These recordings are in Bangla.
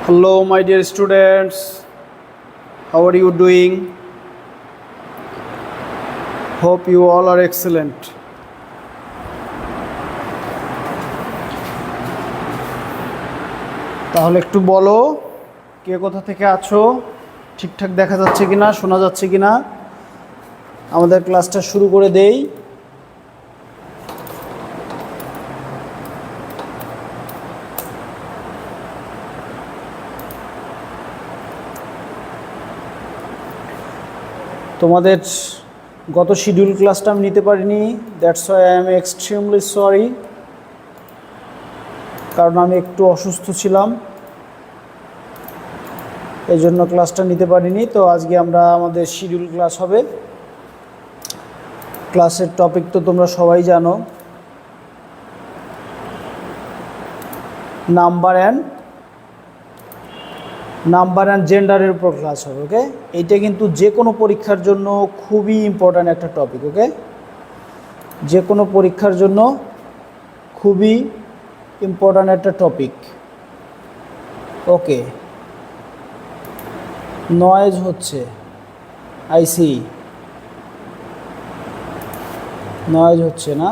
Hello, my dear students. How are you doing? Hope you all are excellent. তাহলে একটু বলো কে কোথা থেকে আছো, ঠিকঠাক দেখা যাচ্ছে কিনা, শোনা যাচ্ছে কিনা। আমাদের ক্লাসটা শুরু করে দেই। তোমাদের গত শিডিউল ক্লাসটা আমি নিতে পারিনি, that's why I am extremely sorry, কারণ আমি একটু অসুস্থ ছিলাম, এই জন্য ক্লাসটা নিতে পারিনি। তো আজকে আমরা আমাদের শিডিউল ক্লাস হবে। ক্লাসের টপিক তো তোমরা সবাই জানো, নাম্বার অ্যান্ড জেন্ডারের উপর ক্লাস হবে। ওকে, এইটা কিন্তু যে কোনো পরীক্ষার জন্য খুবই ইম্পর্ট্যান্ট একটা টপিক। ওকে, যে কোনো পরীক্ষার জন্য খুবই ইম্পর্ট্যান্ট একটা টপিক। ওকে, নয়েজ হচ্ছে, আইসি নয়েজ হচ্ছে না।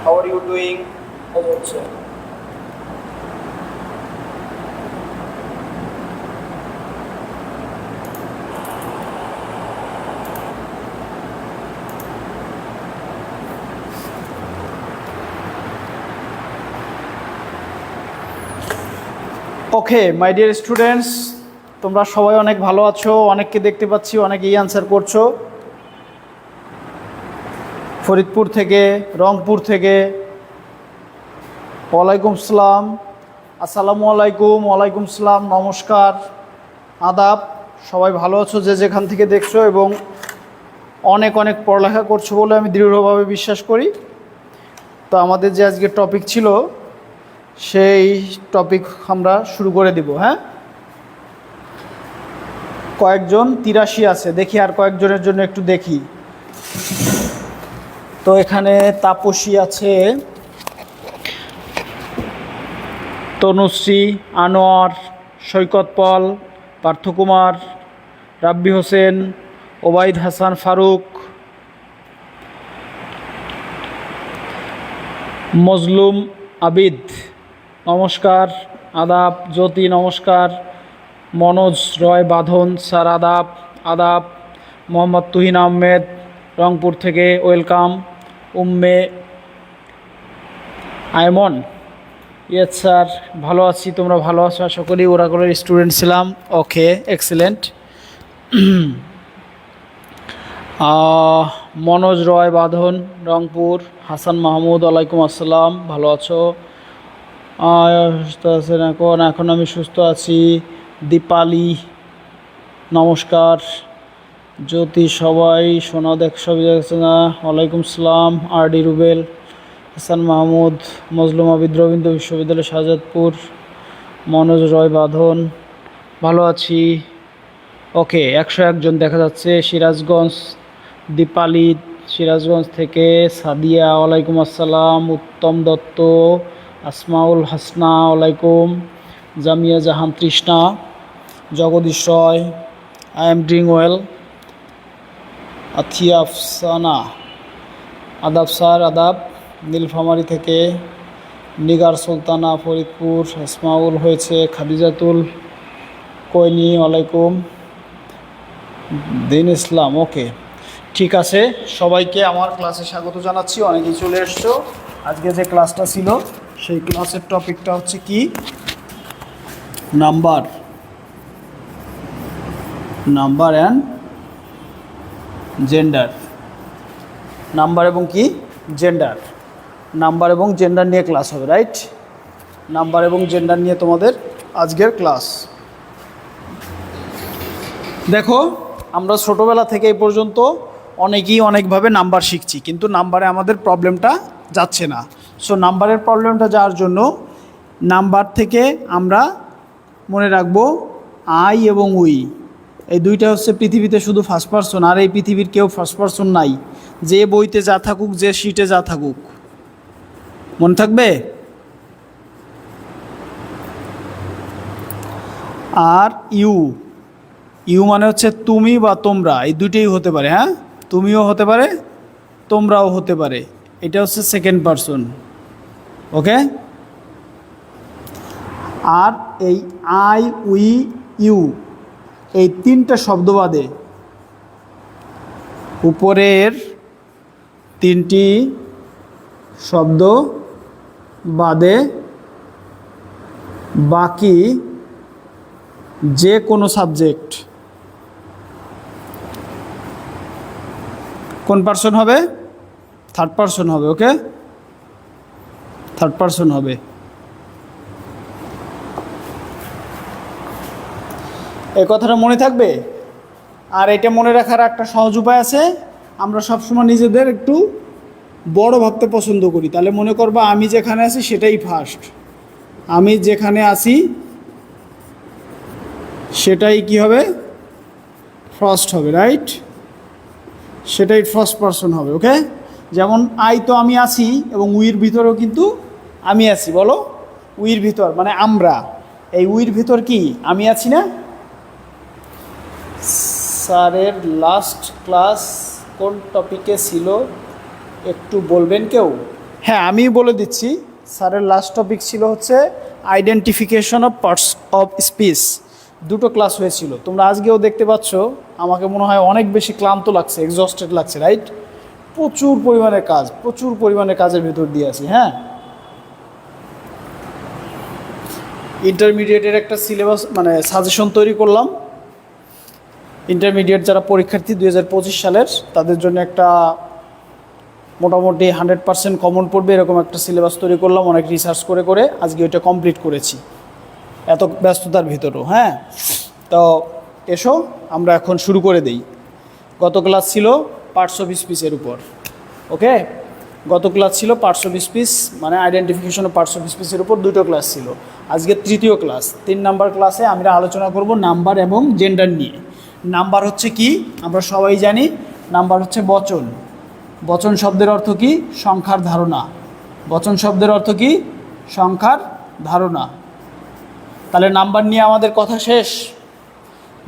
How are you doing? হচ্ছে ওকে মাই ডিয়ার স্টুডেন্টস, তোমরা সবাই অনেক ভালো আছো, অনেককে দেখতে পাচ্ছি অনেকেই আনসার করছো। ফরিদপুর থেকে, রংপুর থেকে, ওয়ালাইকুম সালাম, আসসালামু আলাইকুম, ওয়ালাইকুম সালাম, নমস্কার, আদাব। সবাই ভালো আছো যে যেখান থেকে দেখছো, এবং অনেক অনেক পড়ালেখা করছো বলে আমি দৃঢ়ভাবে বিশ্বাস করি। তো আমাদের যে আজকের টপিক ছিল সেই টপিক আমরা শুরু করে দিব। হ্যাঁ, কয়েকজন 83 আছে, দেখি আর কয়েকজনের জন্য একটু দেখি। তো এখানে তাপসী আছে, তনুশ্রী, আনোয়ার, সৈকত পল, পার্থকুমার, রাব্বি হোসেন, ওবায়দ হাসান ফারুক, মজলুম আবিদ, নমস্কার, আদাব। জ্যোতি, নমস্কার। মনোজ রয় বাঁধন স্যার, আদাব আদাব। মোহাম্মদ তুহিন আহমেদ, রংপুর থেকে, welcome. Umme Ayman, yes sir, ভালো আছি, তোমরা ভালো আছো আশা করি, ওরাকলের স্টুডেন্ট ছিলাম। ওকে, এক্সিলেন্ট। মনোজ রয় বাঁধন, রংপুর। হাসান মাহমুদ, ওয়ালাইকুম আসসালাম, ভালো আছো? সুস্থ আছেন এখন আমি সুস্থ আছি। দীপালি, নমস্কার। জ্যোতি, সবাই শোনা সবই দেখছে না, ওয়ালাইকুম সালাম। আর ডি রুবেল, হাসান মাহমুদ, মজলুম আবিদ, রবীন্দ্র বিশ্ববিদ্যালয়, শাহজাদপুর। মনোজ রয় বাঁধন, ভালো আছি। ওকে, 101 জন দেখা যাচ্ছে। সিরাজগঞ্জ, দীপালি সিরাজগঞ্জ থেকে। সাদিয়া, ওয়ালাইকুম আসসালাম। উত্তম দত্ত, আসমাউল হাসনা, ওয়ালাইকুম। Jamia Jahan Trishna, Jagadish Roy, I am doing well. Athiya Afsana, আদাব স্যার, আদাব। নীলফামারী থেকে। নিগার সুলতানা, ফরিদপুর। আসমাউল হয়েছে। খাদিজাতুল কইনি, ওয়ালাইকুম। দিন ইসলাম, ওকে, ঠিক আছে। সবাইকে আমার ক্লাসে স্বাগত জানাচ্ছি, অনেকেই চলে এসছো। আজকে যে ক্লাসটা ছিল সেই ক্লাসের টপিকটা হচ্ছে কি, নাম্বার অ্যান্ড জেন্ডার। নাম্বার এবং কি, জেন্ডার। নাম্বার এবং জেন্ডার নিয়ে ক্লাস হবে, রাইট? নাম্বার এবং জেন্ডার নিয়ে তোমাদের আজকের ক্লাস। দেখো, আমরা ছোটোবেলা থেকে এই পর্যন্ত অনেকেই অনেকভাবে নাম্বার শিখছি, কিন্তু নাম্বারে আমাদের প্রবলেমটা যাচ্ছে না। সো নাম্বারের প্রবলেমটা যাওয়ার জন্য নাম্বার থেকে আমরা মনে রাখবো আই এবং উই। এই দুইটা হচ্ছে পৃথিবীতে শুধু ফার্স্ট পারসন, আর এই পৃথিবীর কেউ ফার্স্ট পারসন নাই। যে বইতে যা থাকুক, যে শিটে যা থাকুক, মনে থাকবে। আর ইউ, ইউ মানে হচ্ছে তুমি বা তোমরা, এই দুইটাই হতে পারে। হ্যাঁ, তুমিও হতে পারে, তোমরাও হতে পারে। এটা হচ্ছে সেকেন্ড পারসন। ওকে। আর এই আই, উই, ইউ, এই তিনটা শব্দ বাদে, উপরের তিনটি শব্দ বাদে বাকি যে কোনো সাবজেক্ট কোন পারসন হবে? থার্ড পারসন হবে। ওকে, থার্ড পারসন হবে। এই কথাটা মনে থাকবে। আর এটা মনে রাখার একটা সহজ উপায় আছে। আমরা সবসময় নিজেদের একটু বড় ভাবতে পছন্দ করি। তাহলে মনে করবা আমি যেখানে আছি সেটাই ফার্স্ট, আমি যেখানে আছি সেটাই কি হবে? ফার্স্ট হবে, রাইট? সেটাই ফার্স্ট পারসন হবে। ওকে। যেমন আই তো আমি আছি, এবং উইর ভিতরেও কিন্তু আমি আছি। বলো, উইর ভিতর মানে আমরা, এই উইর ভিতর কি আমি আছি না? স্যারের লাস্ট ক্লাস কোন টপিকে ছিল একটু বলবেন কেউ? হ্যাঁ, আমি বলে দিচ্ছি। স্যারের লাস্ট টপিক ছিল হচ্ছে identification of parts of speech. দুটো ক্লাস হয়েছিল, তোমরা আজকেও দেখতে পাচ্ছ। আমাকে মনে হয় অনেক বেশি ক্লান্ত লাগছে, এক্সস্টেড লাগছে, রাইট? প্রচুর পরিমাণে কাজ, প্রচুর পরিমাণে কাজের ভিতর দিয়ে আছি। হ্যাঁ, ইন্টারমিডিয়েটের একটা সিলেবাস মানে সাজেশন তৈরি করলাম। ইন্টারমিডিয়েট যারা পরীক্ষার্থী 2025 সালের, তাদের জন্য একটা মোটামুটি 100% কমন পড়বে এরকম একটা সিলেবাস তৈরি করলাম, অনেক রিসার্চ করে করে আজকে ওইটা কমপ্লিট করেছি এত ব্যস্ততার ভিতরেও। হ্যাঁ, তো এসো আমরা এখন শুরু করে দেই। গত ক্লাস ছিল পার্টস অফ স্পিচের উপর। ওকে, গত ক্লাস ছিল পার্টস অফ স্পিচ মানে আইডেন্টিফিকেশন অফ পার্টস অফ স্পিচের উপর দুটো ক্লাস ছিল। আজকে তৃতীয় ক্লাস, 3 নাম্বার ক্লাসে আমরা আলোচনা করব নাম্বার এবং জেন্ডার নিয়ে। নাম্বার হচ্ছে কি আমরা সবাই জানি, নাম্বার হচ্ছে বচন। বচন শব্দের অর্থ কি? সংখ্যার ধারণা। বচন শব্দের অর্থ কি? সংখ্যার ধারণা। তাহলে নাম্বার নিয়ে আমাদের কথা শেষ।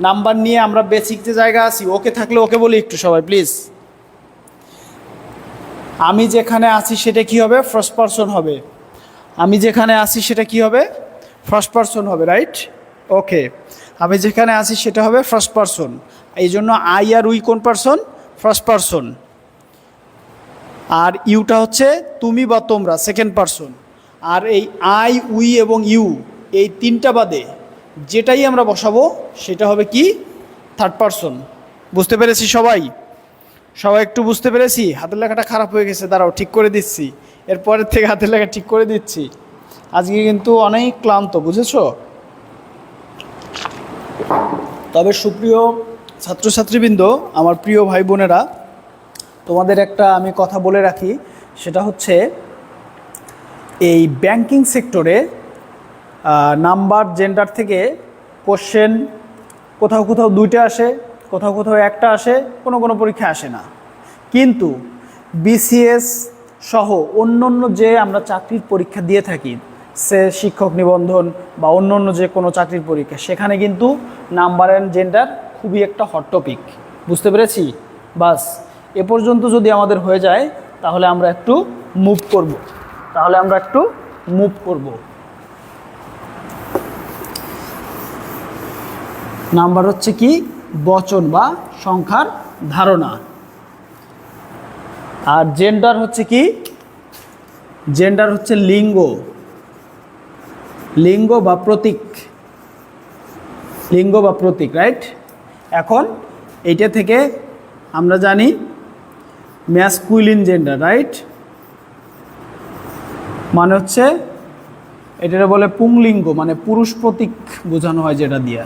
নাম্বার নিয়ে আমরা বেসিক যে জায়গা আছি, ওকে থাকলে ওকে বলি একটু সবাই প্লিজ। আমি যেখানে আছি সেটা কি হবে? ফার্স্ট পারসন হবে। আমি যেখানে আছি সেটা কি হবে? ফার্স্ট পারসন হবে, রাইট? ওকে, আমি যেখানে আছি সেটা হবে ফার্স্ট পারসন। এই জন্য আই আর উই কোন পারসন? First person. আর ইউটা হচ্ছে তুমি বা তোমরা, সেকেন্ড পারসন। আর এই আই, উই এবং ইউ, এই তিনটা বাদে যেটাই আমরা বসাবো সেটা হবে কি? Third person. বুঝতে পেরেছি সবাই? সবাই একটু বুঝতে পেরেছি? হাতের লেখাটা খারাপ হয়ে গেছে, দাঁড়াও ঠিক করে দিচ্ছি। এরপরের থেকে হাতের লেখা ঠিক করে দিচ্ছি। আজকে কিন্তু অনেক ক্লান্ত, বুঝেছো? তবে সুপ্রিয় ছাত্রছাত্রীবৃন্দ, আমার প্রিয় ভাই বোনেরা, তোমাদের একটা আমি কথা বলে রাখি। সেটা হচ্ছে এই ব্যাংকিং সেক্টরে নাম্বার জেন্ডার থেকে কোশ্চেন কোথাও কোথাও 2টা আসে, কোথাও কোথাও 1টা আসে, কোনো কোনো পরীক্ষা আসে না। কিন্তু বিসিএস সহ অন্য অন্য যে আমরা চাকরির পরীক্ষা দিয়ে থাকি, সে শিক্ষক নিবন্ধন বা অন্য অন্য যে কোনো চাকরির পরীক্ষা, সেখানে কিন্তু নাম্বার অ্যান্ড জেন্ডার খুবই একটা হট টপিক। বুঝতে পেরেছি? বাস এ পর্যন্ত যদি আমাদের হয়ে যায় তাহলে আমরা একটু মুভ করব। নাম্বার হচ্ছে কি? বচন বা সংখ্যার ধারণা। আর জেন্ডার হচ্ছে কি? জেন্ডার হচ্ছে লিঙ্গ, লিঙ্গ বা প্রতীক, লিঙ্গ বা প্রতীক, রাইট? এখন এইটা থেকে আমরা জানি ম্যাসকুলিন জেন্ডার, রাইট? মানে হচ্ছে এটাকে বলে পুংলিঙ্গ, মানে পুরুষ প্রতীক বোঝানো হয় যেটা দিয়ে।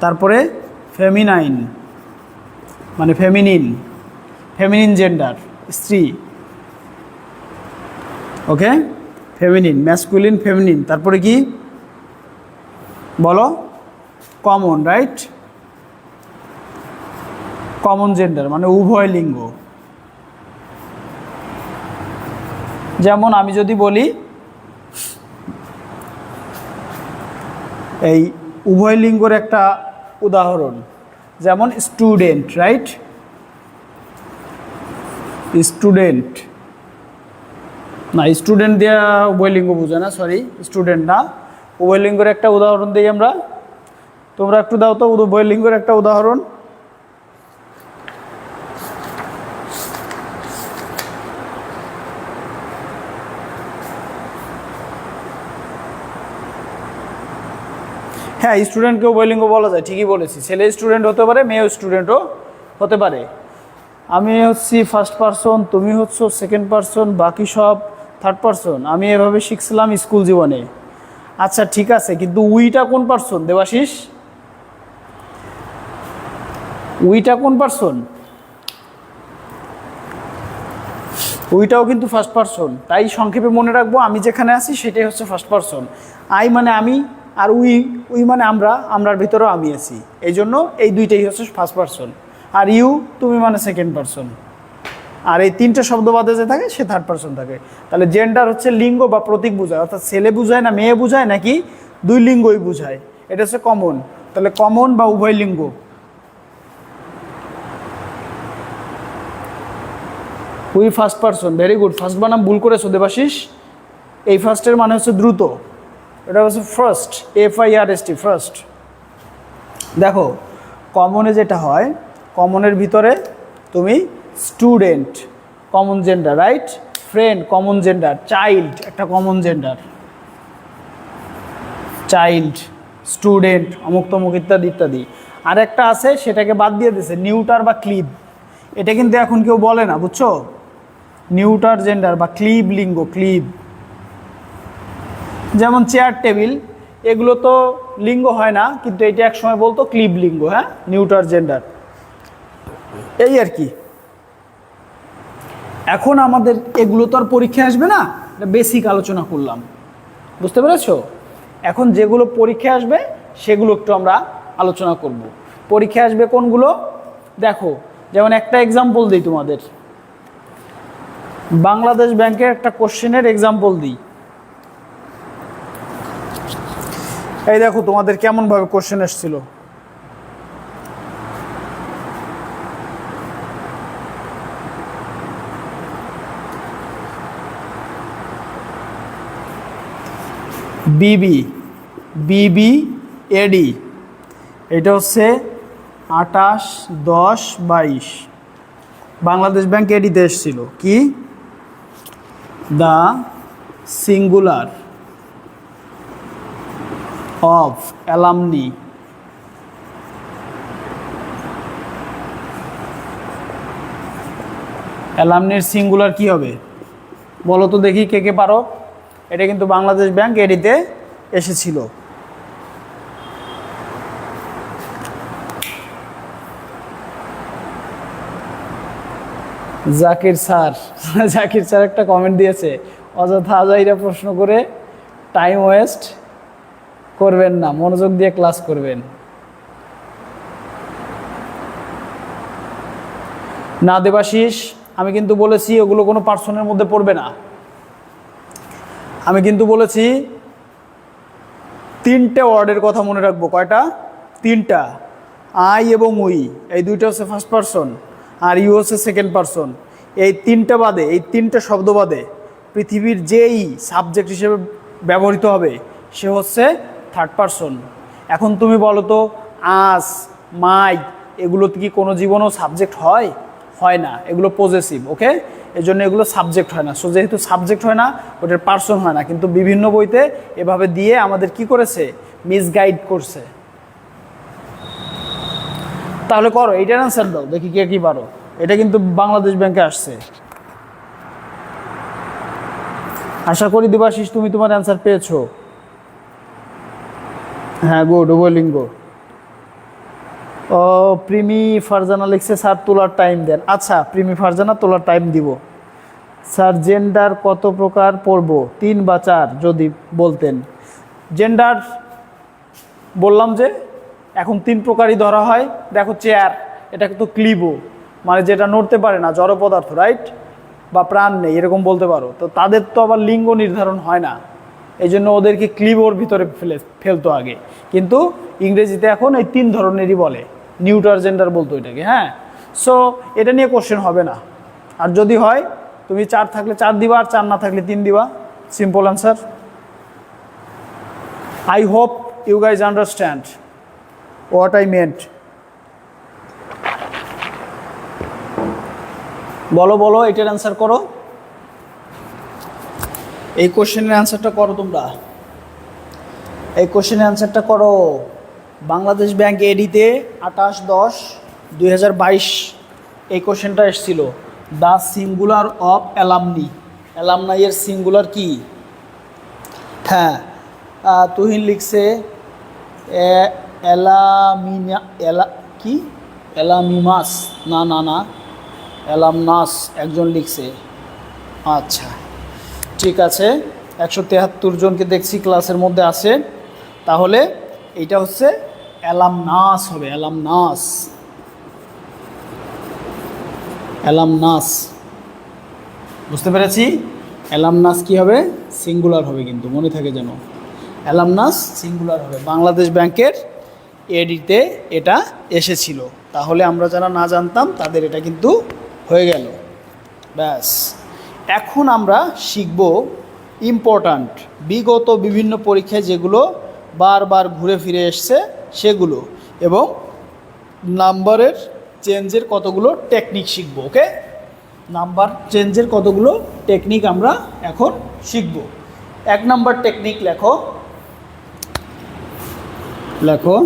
তারপরে ফেমিনাইন মানে ফেমিনিন, ফেমিনিন জেন্ডার, স্ত্রী। ওকে, ফেমিনিন, ম্যাসকুলিন, ফেমিনিন। তারপরে কি বলো? Common, right? কমন জেন্ডার মানে উভয় লিঙ্গ। যেমন আমি যদি বলি এই উভয় লিঙ্গর একটা উদাহরণ, যেমন স্টুডেন্ট, রাইট? স্টুডেন্ট না, স্টুডেন্ট দিয়ে উভয়লিঙ্গ বোঝায় না, সরি, স্টুডেন্ট না, উভয়লিঙ্গের একটা উদাহরণ দিই আমরা। তোমরা একটু দাও তো উভয়লিঙ্গের একটা উদাহরণ। হ্যাঁ, স্টুডেন্টকে উভয়লিঙ্গ বলা যায়, ঠিকই বলেছি। ছেলে স্টুডেন্ট হতে পারে, মেয়ে স্টুডেন্টও হতে পারে। আমি হচ্ছি ফার্স্ট পারসন, তুমি হচ্ছ সেকেন্ড পারসন, বাকি সব থার্ড পারসন। আমি এভাবে শিখছিলাম স্কুল জীবনে। আচ্ছা ঠিক আছে, কিন্তু উইটা কোন পারসন দেবাশিস? উইটা কোন পারসন? উইটাও কিন্তু ফার্স্ট পারসন। তাই সংক্ষেপে মনে রাখবো, আমি যেখানে আছি সেটাই হচ্ছে ফার্স্ট পারসন। আই মানে আমি, আর উই মানে আমরা, আমরার ভিতরেও আমি আছি, এই জন্য এই দুইটাই হচ্ছে ফার্স্ট পারসন। আর ইউ, তুমি মানে সেকেন্ড পারসন। আর এই তিনটে শব্দ বাদে যে থাকে সে থার্ড পারসন থাকে। তাহলে জেন্ডার হচ্ছে লিঙ্গ বা প্রতীক বোঝায়, অর্থাৎ ছেলে বোঝায় না মেয়ে বোঝায় নাকি দুই লিঙ্গই বোঝায়, এটা হচ্ছে কমন। তাহলে কমন বা উভয় লিঙ্গ। We first person, very good. First বানাম ভুল করেছো দেবাশিস। এই ফার্স্টের মানে হচ্ছে দ্রুত, এটা হচ্ছে ফার্স্ট, FIRST, ফার্স্ট। দেখো কমনে যেটা হয়, কমনের ভিতরে তুমি student common gender, right? Friend common gender, child একটা কমন জেন্ডার, চাইল্ড, স্টুডেন্ট, অমুক তমুক ইত্যাদি ইত্যাদি। আর একটা আছে সেটাকে বাদ দিয়ে দিয়েছে, নিউটার বা ক্লিব। এটা কিন্তু এখন কেউ বলে না, বুঝছো? নিউটার জেন্ডার বা ক্লিব লিঙ্গ, ক্লিব। যেমন চেয়ার টেবিল, এগুলো তো লিঙ্গ হয় না, কিন্তু এটা এক সময় বলতো ক্লিব লিঙ্গ, হ্যাঁ, নিউটার জেন্ডার, এই আর কি। এখন আমাদের এগুলো তো আর পরীক্ষায় আসবে না, এটা বেসিক আলোচনা করলাম, বুঝতে পেরেছো? এখন যেগুলো পরীক্ষায় আসবে সেগুলো একটু আমরা আলোচনা করব। পরীক্ষায় আসবে কোনগুলো দেখো, যেমন একটা এক্সাম্পল দিই তোমাদের, বাংলাদেশ ব্যাংকের একটা কোশ্চেনের এক্সাম্পল দিই। এই দেখো তোমাদের কেমনভাবে কোশ্চেন এসেছিল। BBAD, এটা হচ্ছে 28-10-22, বাংলাদেশ ব্যাংক এডিতে এসেছিল। কি? দ্য সিঙ্গুলার অফ অ্যালামনি অ্যালামনির সিঙ্গুলার কি হবে বলো তো দেখি, কে কে পারো? এটা কিন্তু বাংলাদেশ ব্যাংক এডিতে এসেছিল। জাকির স্যার একটা কমেন্ট দিয়েছে, অযথা আজাইরা প্রশ্ন করে টাইম ওয়েস্ট করবেন না, মনোযোগ দিয়ে ক্লাস করবেন। না দেবাশিস, আমি কিন্তু বলেছি ওগুলো কোনো পার্সনের মধ্যে পড়বে না। আমি কিন্তু বলেছি তিনটে ওয়ার্ডের কথা মনে রাখবো। কয়টা? তিনটা। আই এবং উই, এই দুইটা হচ্ছে ফার্স্ট পারসন, আর ইউ হচ্ছে সেকেন্ড পারসন। এই তিনটা বাদে, এই তিনটে শব্দ বাদে পৃথিবীর যেই সাবজেক্ট হিসেবে ব্যবহৃত হবে সে হচ্ছে থার্ড পারসন। এখন তুমি বলো তো, আস, মাই, এগুলো কি কোনো জীবনেও সাবজেক্ট হয়? হয় না, এগুলো পজেসিভ, ওকে? এই জন্য এগুলো সাবজেক্ট হয় না। সো যেহেতু সাবজেক্ট হয় না, ওটার পার্সন হয় না। কিন্তু বিভিন্ন বইতে এভাবে দিয়ে আমাদের কি করেছে? মিসগাইড করছে। তাহলে করো, এইটার অ্যান্সার দাও দেখি কে কি পারো। এটা কিন্তু বাংলাদেশ ব্যাংকে আসছে। আশা করি দেবাশিস তুমি তোমার অ্যান্সার পেয়েছো। হ্যাঁ, গুড, উভয়লিঙ্গ। ও প্রিমি ফারজানা লিখছে স্যার তোলার টাইম দেন। আচ্ছা প্রিমি ফারজানা, তোলার টাইম দিব। স্যার জেন্ডার কত প্রকার পড়ব, 3 বা 4 যদি বলতেন। জেন্ডার বললাম যে এখন 3 প্রকারই ধরা হয়। দেখো চেয়ার, এটা তো ক্লিবো, মানে যেটা নড়তে পারে না, জড় পদার্থ, রাইট, বা প্রাণ নেই এরকম বলতে পারো। তো তাদের তো আবার লিঙ্গ নির্ধারণ হয় না, এই জন্য ওদেরকে ক্লিবোর ভিতরে ফেলতো আগে, কিন্তু ইংরেজিতে এখন এই 3 ধরনেরই বলে, নিউটার জেন্ডার বলতো এটাকে। হ্যাঁ, সো এটা নিয়ে কোশ্চেন হবে না, আর যদি হয় তুমি 4 থাকলে 4 দিবা, আর 4 না থাকলে 3 দিবা, simple answer. I hope you guys understand what I meant. বলো বলো, এটার অ্যান্সার করো, এই কোশ্চেনের অ্যান্সারটা করো তোমরা, এই কোশ্চেনের অ্যান্সারটা করো। বাংলাদেশ ব্যাংক এডিতে 28/10/2022 এই কোশ্চেনটা এসেছিল, দ্য সিঙ্গুলার অফ অ্যালামনি, অ্যালামনাইয়ের সিঙ্গুলার কি? হ্যাঁ, তুহিন লিখছে অ্যালামিনা, কি অ্যালামিমাস, না না না, অ্যালামনাস একজন লিখছে। আচ্ছা ঠিক আছে, 173 জনকে দেখছি ক্লাসের মধ্যে আছে, তাহলে এইটা হচ্ছে অ্যালামনাস হবে, অ্যালামনাস, অ্যালামনাস, বুঝতে পেরেছি? অ্যালামনাস কি হবে? সিঙ্গুলার হবে, কিন্তু মনে থাকে যেন, অ্যালামনাস সিঙ্গুলার হবে। বাংলাদেশ ব্যাংকের এডিতে এটা এসেছিল, তাহলে আমরা যারা না জানতাম তাদের এটা কিন্তু হয়ে গেল। ব্যাস, এখন আমরা শিখব ইম্পর্ট্যান্ট বিগত বিভিন্ন পরীক্ষায় যেগুলো বারবার ঘুরে ফিরে এসছে সেগুলো, এবং নাম্বারের চেঞ্জের কতগুলো টেকনিক শিখব। ওকে, নাম্বার চেঞ্জের কতগুলো টেকনিক আমরা এখন শিখব। 1 নাম্বার টেকনিক লেখো, লেখো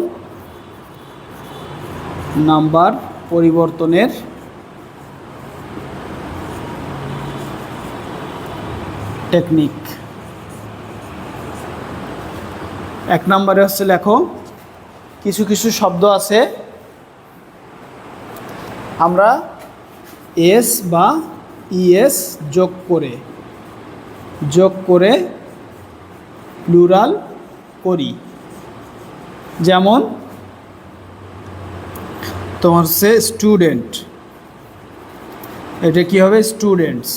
নাম্বার পরিবর্তনের টেকনিক। 1 নম্বরে হচ্ছে লেখো, কিছু কিছু শব্দ আছে আমরা এস বা ইএস যোগ করে প্লুরাল করি। যেমন তোমার হচ্ছে স্টুডেন্ট, এটা কি হবে? স্টুডেন্টস।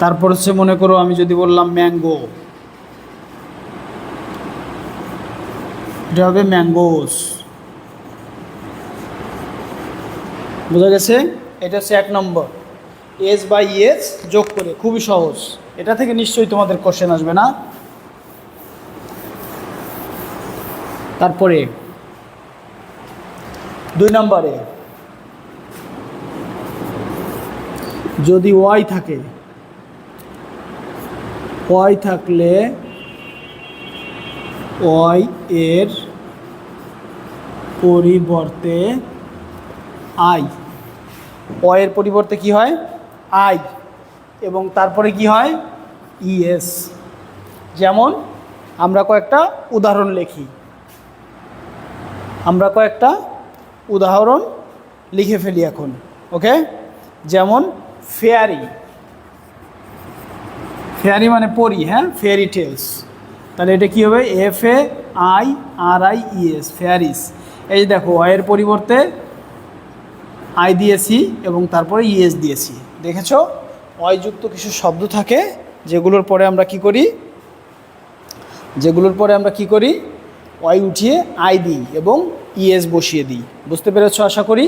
তারপর হচ্ছে মনে করো আমি যদি বললাম ম্যাঙ্গো, এটা হবে ম্যাঙ্গোস। বোঝা গেছে? এটা হচ্ছে 1 নম্বর, এস বা ইএস যোগ করে, খুবই সহজ, এটা থেকে নিশ্চয়ই তোমাদের কোশ্চেন আসবে না। তারপরে 2 নম্বরে যদি ওয়াই থাকে, ওয়াই থাকলে ওয়াই এর পরিবর্তে আই, ওয়াই এর পরিবর্তে কি হয়? আই, এবং তারপরে কি হয়? ইএস। যেমন আমরা কয়েকটা উদাহরণ লিখি, আমরা কয়েকটা উদাহরণ লিখে ফেলি এখন। ওকে, যেমন ফেয়ারি, ফেয়ারি মানে পরি, হ্যাঁ, ফেয়ারি টেলস, তাহলে এটা কি হবে? FAIRIES, ফেয়ারিস। এই যে দেখো, ওয়াইয়ের পরিবর্তে আই দিয়েছি এবং তারপরে ইএস দিয়েছি, দেখেছো? ওয়াই যুক্ত কিছু শব্দ থাকে যেগুলোর পরে আমরা কি করি, ওয়াই উঠিয়ে আই দিই এবং ইএস বসিয়ে দিই। বুঝতে পেরেছো আশা করি?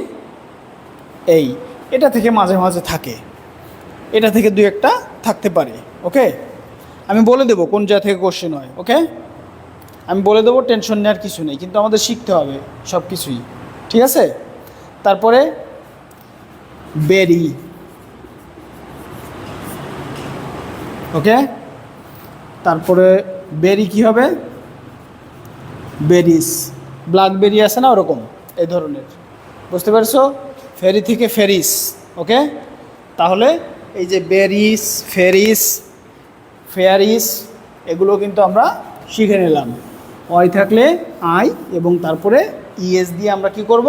এটা থেকে মাঝে মাঝে থাকে, এটা থেকে 2-1টা থাকতে পারে। ওকে, আমি বলে দেবো কোন জায়গা থেকে কোশ্চেন হয়। ওকে, আমি বলে দেবো, টেনশন নেওয়ার কিছু নেই, কিন্তু আমাদের শিখতে হবে সব কিছুই, ঠিক আছে? তারপরে বেরি, ওকে, তারপরে বেরি কি হবে? বেরিস, ব্ল্যাকবেরি আছে না ওরকম, এই ধরনের। বুঝতে পারছো? ফেরি থেকে ফেরিস। ওকে, তাহলে এই যে বেরিস, ফেরিস, ফেয়ারিস, এগুলো কিন্তু আমরা শিখে নিলাম। ওয়াই থাকলে আই এবং তারপরে ইএস দিয়ে আমরা কি করব?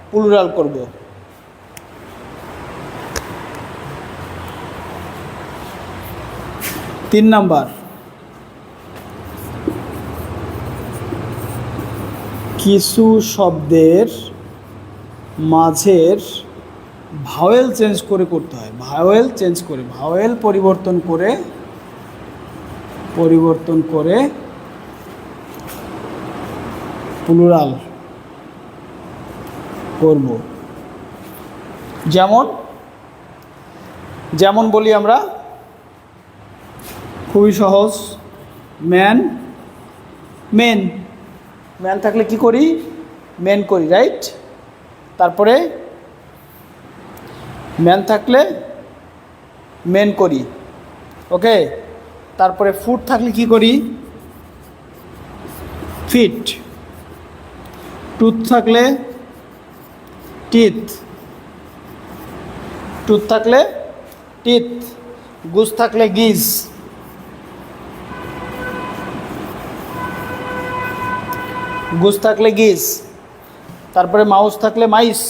প্লুরাল করব। 3 নাম্বার, কিছু শব্দের মাঝের ভাওয়েল চেঞ্জ করে করতে হয়, ভাওয়েল চেঞ্জ করে, ভাওয়েল পরিবর্তন করে প্লুরাল করব। যেমন বলি আমরা, খুবই সহজ, ম্যান, মেন। ম্যান থাকলে কি করি? মেন করি, রাইট? তারপরে ম্যান থাকলে মেন করি, ওকে। তারপরে ফুড থাকলে কি করি? ফিট। টুথ থাকলে টিথ, টুথ থাকলে টিথ। গুজ থাকলে গিজ, গুজ থাকলে গিজ। তারপরে মাউস থাকলে মাইস।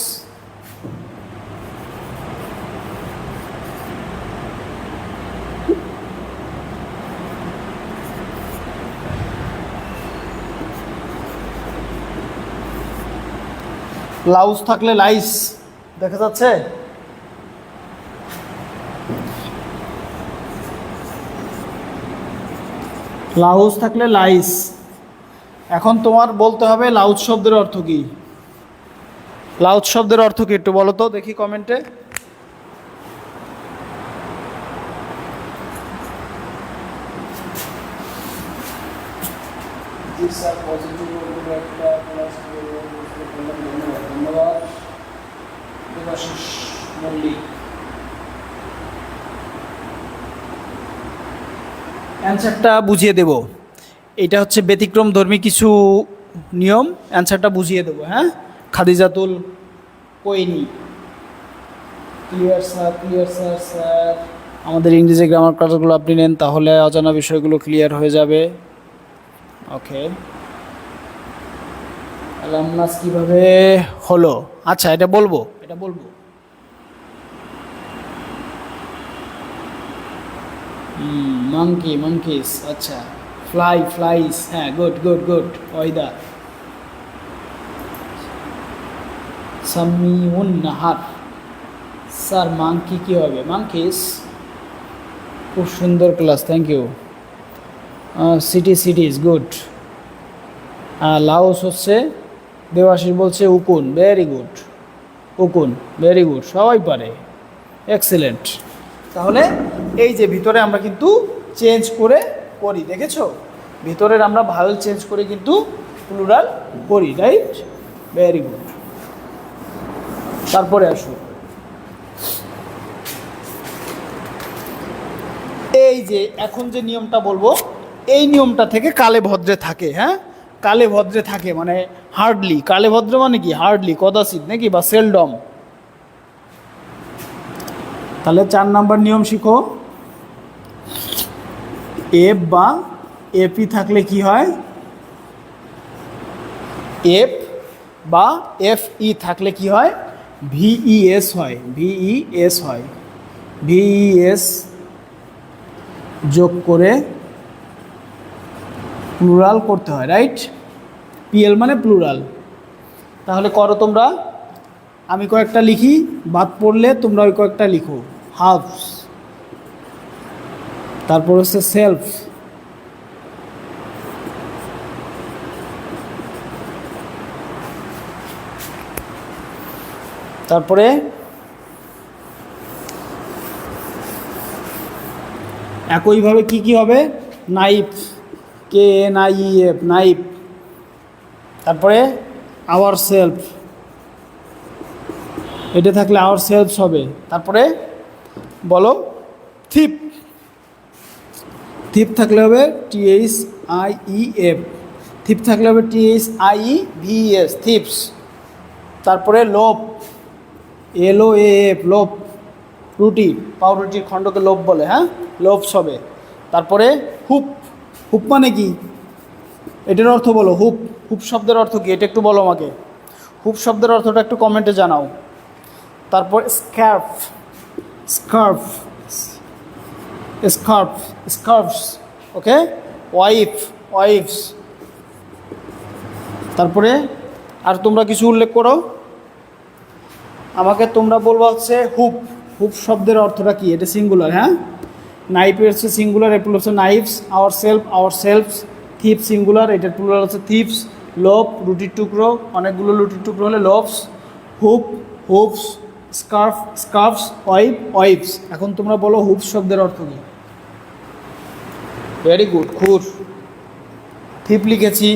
লাউস থাকলে লাইস, দেখা যাচ্ছে? লাউস থাকলে লাইস। এখন তোমার বলতে হবে লাউজ শব্দের অর্থ কি। লাউজ শব্দের অর্থ কি একটু বলো তো দেখি কমেন্টে। অ্যান্সারটা বুঝিয়ে দেব। এটা হচ্ছে ব্যতিক্রম ধর্মী কিছু নিয়ম, অ্যান্সারটা বুঝিয়ে দেবো। হ্যাঁ, Khadijatul Koyeni. Clear sir, clear sir. Sir আমাদের ইংরেজি গ্রামার ক্লাসগুলো আপনি নেন, তাহলে অজানা বিষয়গুলো ক্লিয়ার হয়ে যাবে। ওকে, অ্যালামনাস কিভাবে হলো? আচ্ছা, এটা বলবো। Monkey, monkeys. আচ্ছা, ফ্লাইস। হ্যাঁ, গুড। ওয়াইদা সামিউন নাহার। স্যার মাঙ্কি কি হবে? মাঙ্কিস। খুব সুন্দর class, thank you. Cities, good. Louse হচ্ছে, দেবাশিস বলছে উকুন, ভেরি গুড। উকুন, ভেরি গুড, সবাই পারে, এক্সেলেন্ট। তাহলে এই যে ভিতরে আমরা কিন্তু চেঞ্জ করে করি, দেখেছো? ভিতরের আমরা ভাওয়েল চেঞ্জ করে কিন্তু প্লুরাল করি, রাইট? Very good. তারপরে আসো, এই যে এখন যে নিয়মটা বলবো, এই নিয়মটা থেকে কালে ভদ্রে থাকে। হ্যাঁ, কালে ভদ্রে থাকে মানে হার্ডলি। কালে ভদ্র মানে কি? হার্ডলি, কদাচিৎ নাকি, বা সেলডম। তাহলে 4 নাম্বার নিয়ম শিখো। এফ বা এপি থাকলে কি হয়? এফ বা এফ ই থাকলে কি হয়? ভিইএস হয়, ভিইএস যোগ করে প্লুরাল করতে হয়, রাইট? পিএল মানে প্লুরাল। তাহলে করো তোমরা, আমি কয়েকটা লিখি, বাদ পড়লে তোমরা ওই কয়েকটা লিখো। হাফস, তারপর হচ্ছে সেলফ, তারপরে একইভাবে কি হবে? Knife, KNIEF, knife. তারপরে আওয়ার সেলফ, এটা থাকলে আওয়ার সেলফ হবে। তারপরে বলো থিপ, থিপ থাকলে হবে THIEF, থিপ থাকলে হবে THIEVES, থিপস। তারপরে লোভ, LOAF, লোভ। রুটি, পাউরুটির খণ্ডকে লোভ বলে, হ্যাঁ, লোভস হবে। তারপরে হুপ, হুপ মানে কি? এটার অর্থ বলো। হুপ শব্দের অর্থ কি? এটা একটু বলো আমাকে। হুপ শব্দের অর্থটা একটু কমেন্টে জানাও। তারপর স্কার্ফস, ওকে। ওয়াইফস। তারপরে আর তোমরা কিছু উল্লেখ করো আমাকে। তোমরা বলবো হচ্ছে হুপ। হুপ শব্দের অর্থটা কি? এটা সিঙ্গুলার, হ্যাঁ। নাইফের হচ্ছে সিঙ্গুলার, এর প্লুরাল হচ্ছে knives. Ourselves. Thief singular, এটার প্লুরাল হচ্ছে থিপস। লোপ রুটির টুকরো, অনেকগুলো রুটির টুকরো হলে loaves. Hoof hooves. Scarves. Wives. এখন তোমরা বলো হুপ শব্দের অর্থ কী? ভেরি গুড, খুর। থিপ লিখেছি।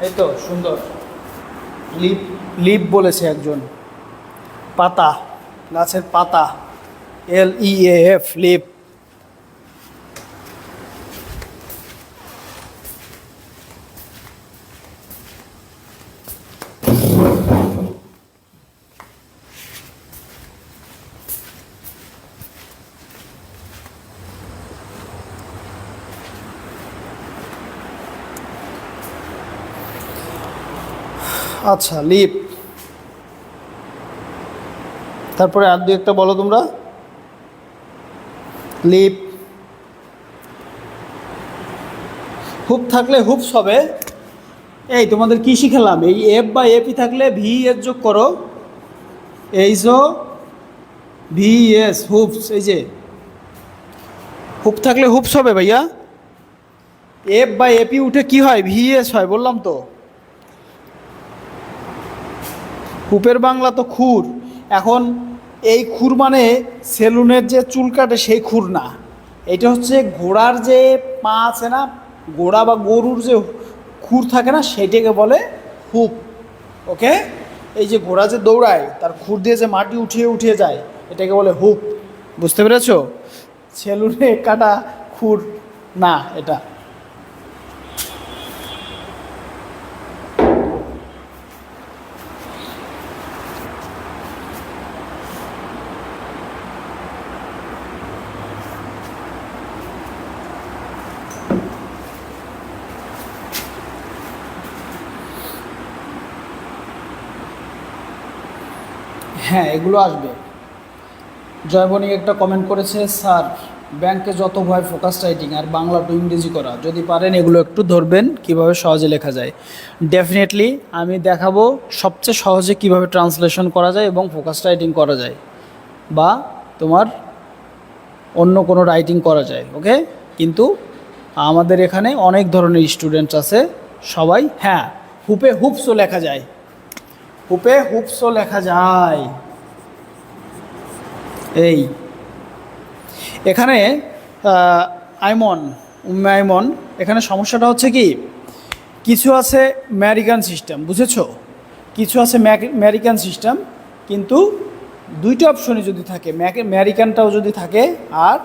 এই তো সুন্দর। লিপ লিপ বলেছে একজন। পাতা, গাছের পাতা। LEAF, leaf. আচ্ছা, লিপ। তারপরে আর দু একটা বলো তোমরা। লিপ। হুপ থাকলে হুপস হবে। এই তোমাদের কী শিখালাম? এই এফ বা এপি থাকলে ভি এস যোগ করো। HO VS, hoops. এই যে হুপ থাকলে হুপস হবে ভাইয়া। এফ বা এপি উঠে কি হয়? VS হয়, বললাম তো। হুপের বাংলা তো খুর। এখন এই খুর মানে সেলুনের যে চুল কাটে সেই খুর না, এটা হচ্ছে ঘোড়ার যে পা আছে না, ঘোড়া বা গরুর যে খুর থাকে না, সেইটাকে বলে হুপ। ওকে, এই যে ঘোড়া যে দৌড়ায় তার খুর দিয়ে যে মাটি উঠিয়ে উঠিয়ে যায়, এটাকে বলে হুপ। বুঝতে পেরেছো? সেলুনে কাটা খুর না এটা। হ্যাঁ, এগুলো আসবে। জয়বণী একটা কমেন্ট করেছে, স্যার ব্যাংকে যত ভয় ফোকাস রাইটিং আর বাংলা টু ইংরেজি করা, যদি পারেন এগুলো একটু ধরবেন কিভাবে সহজে লেখা যায়। ডেফিনেটলি আমি দেখাবো সবচেয়ে সহজে কিভাবে ট্রান্সলেশন করা যায় এবং ফোকাস রাইটিং করা যায়, বা তোমার অন্য কোনো রাইটিং করা যায়। ওকে, কিন্তু আমাদের এখানে অনেক ধরনের স্টুডেন্ট আছে, সবাই হ্যাঁ হুপে হুপসও লেখা যায়। হুপে হুপসও লেখা যায়। এই এখানে আইমন এখানে সমস্যাটা হচ্ছে কি, কিছু আছে আমেরিকান সিস্টেম, বুঝেছো? কিছু আছে আমেরিকান সিস্টেম, কিন্তু দুইটা অপশনই যদি থাকে, আমেরিকানটাও যদি থাকে আর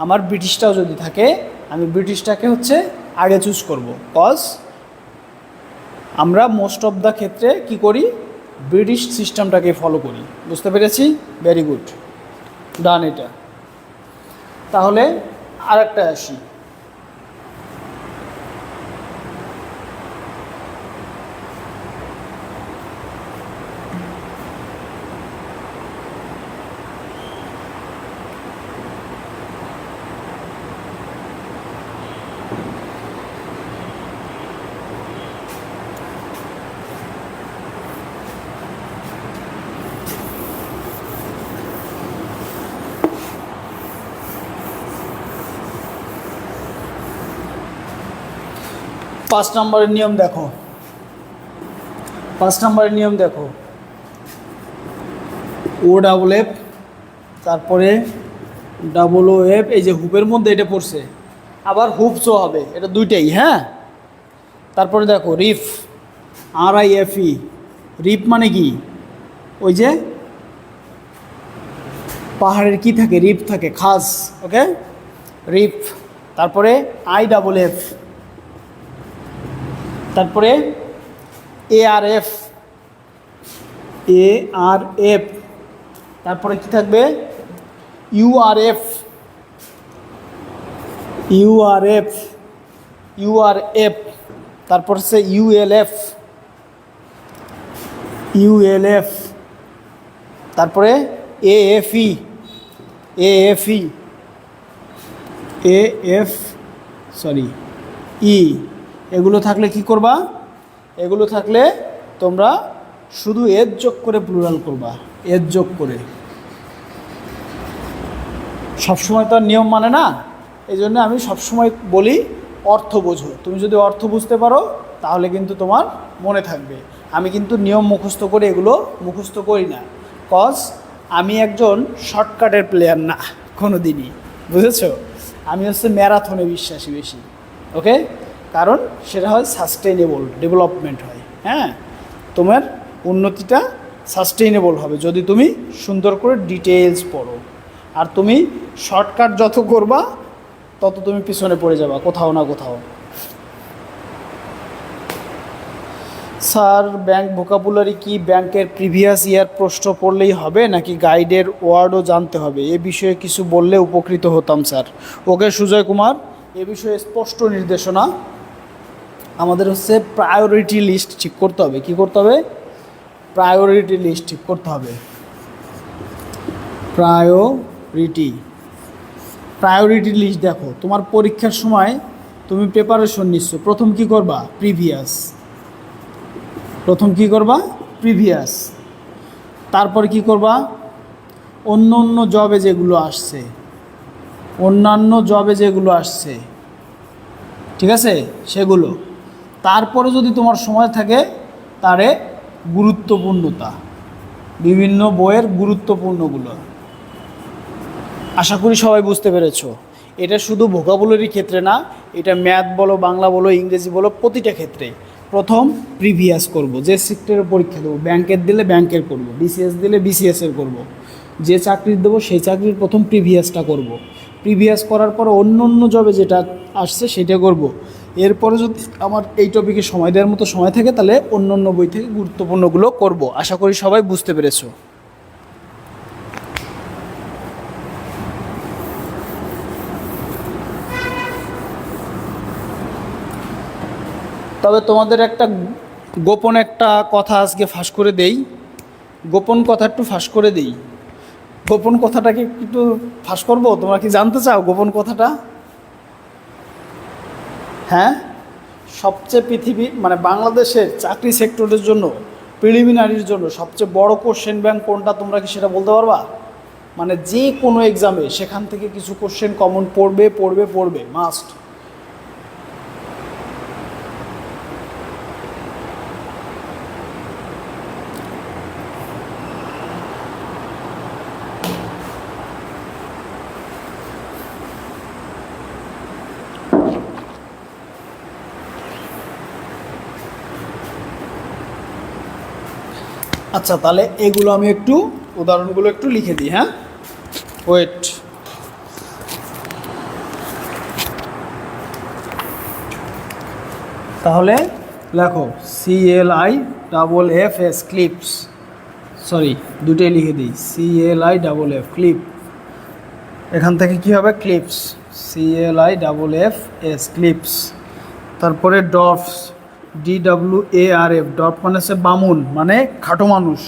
আমার ব্রিটিশটাও যদি থাকে, আমি ব্রিটিশটাকে হচ্ছে আগে চুজ করব। কজ আমরা মোস্ট অফ দ্য ক্ষেত্রে কি করি, ব্রিটিশ সিস্টেমটাকে ফলো করি। বুঝতে পেরেছি? ভেরি গুড, ডান। এটা তাহলে আরেকটা আসি। 5 নম্বরের নিয়ম দেখো। 5 নম্বরের নিয়ম দেখো, OFF, তারপরে OOF, এই যে হুপের মধ্যে এটা পড়ছে, আবার হুপসও হবে, এটা দুইটাই। হ্যাঁ, তারপরে দেখো রিফ, RIFE। রিফ মানে কি? ওই যে পাহাড়ের কি থাকে, রিফ থাকে, খাস। ওকে, রিফ। তারপরে IFF, তারপরে ARF, তারপরে কি থাকবে? ইউআরএফ, ইউআরএফ, ইউআরএফ, তারপর হচ্ছে ইউএলএফ, ইউএলএফ, তারপরে এএফই, এএফই, এএফ সরি ই, এগুলো থাকলে কি করবা, এগুলো থাকলে তোমরা শুধু এজ যোগ করে প্লুরাল করবা, এজ যোগ করে। সবসময় তো আর নিয়ম মানে না, এই জন্য আমি সবসময় বলি অর্থ বোঝো। তুমি যদি অর্থ বুঝতে পারো তাহলে কিন্তু তোমার মনে থাকবে। আমি কিন্তু নিয়ম মুখস্থ করে এগুলো মুখস্থ করি না, কজ আমি একজন শর্টকাটের প্লেয়ার না কোনো দিনই, বুঝেছো? আমি হচ্ছে ম্যারাথনে বিশ্বাসী বেশি, ওকে? কারণ সেটা হয় সাস্টেইনেবল ডেভেলপমেন্ট হয়, হ্যাঁ, তোমার উন্নতিটা সাস্টেইনেবল হবে যদি তুমি সুন্দর করে ডিটেলস পড়ো। আর তুমি শর্টকাট যত করবা তত তুমি পিছনে পড়ে যাবা কোথাও না কোথাও। স্যার ব্যাংক ভোকাবুলারি কি ব্যাংকের প্রিভিয়াস ইয়ার প্রশ্ন পড়লেই হবে নাকি গাইডের ওয়ার্ডও জানতে হবে? এ বিষয়ে কিছু বললে উপকৃত হতাম স্যার। ওকে সুজয় কুমার, এ বিষয়ে স্পষ্ট নির্দেশনা আমাদের হচ্ছে প্রায়োরিটি লিস্ট ঠিক করতে হবে। কি করতে হবে? প্রায়োরিটি লিস্ট ঠিক করতে হবে। প্রায়োরিটি লিস্ট দেখো, তোমার পরীক্ষার সময় তুমি প্রিপারেশন নিচ্ছ, প্রথম কি করবা? প্রিভিয়াস। তারপর কি করবা? অন্য জবে যেগুলো আসছে, ঠিক আছে, সেগুলো। তারপরে যদি তোমার সময় থাকে তারে গুরুত্বপূর্ণতা, বিভিন্ন বইয়ের গুরুত্বপূর্ণগুলো। আশা করি সবাই বুঝতে পেরেছো। এটা শুধু ভোকাবুলারি ক্ষেত্রে না, এটা ম্যাথ বলো, বাংলা বলো, ইংরেজি বলো, প্রতিটা ক্ষেত্রে প্রথম প্রিভিয়াস করব। যে সেক্টরের পরীক্ষা দেবো, ব্যাংকের দিলে ব্যাংকের করব, বিসিএস দিলে বিসিএসের করব, যে চাকরির দেবো সেই চাকরির প্রথম প্রিভিয়াসটা করব। প্রিভিয়াস করার পর অন্য জবে যেটা আসছে সেটা করব। এরপরে যদি আমার এই টপিকে সময় দেওয়ার মতো সময় থাকে তাহলে অন্য বই থেকে গুরুত্বপূর্ণগুলো করব। আশা করি সবাই বুঝতে পেরেছো। তবে তোমাদের একটা গোপন একটা কথা আজকে ফাঁস করে দেই, গোপন কথা একটু ফাঁস করে দেই। গোপন কথাটাকে একটু ফাঁস করবো, তোমরা কি জানতে চাও গোপন কথাটা? হ্যাঁ, সবচেয়ে মানে বাংলাদেশের চাকরি সেক্টরের জন্য, প্রিলিমিনারির জন্য সবচেয়ে বড় কোশ্চেন ব্যাংক কোনটা তোমরা কি সেটা বলতে পারবা? মানে যে কোনো এক্সামে সেখান থেকে কিছু কোশ্চেন কমন পড়বে মাস্ট। আচ্ছা, তাহলে এগুলো আমি একটু উদাহরণগুলো একটু লিখে দিই। হ্যাঁ, ওয়েট। তাহলে লেখো CLIFF ক্লিপস, সরি দুটোই লিখে দিই, CLIFF ক্লিপ। এখান থেকে কি হবে? Cliffs, CLIFF cliffs. তারপরে ডফস, DWARF, ডট মানে হচ্ছে বামুন, মানে খাটো মানুষ,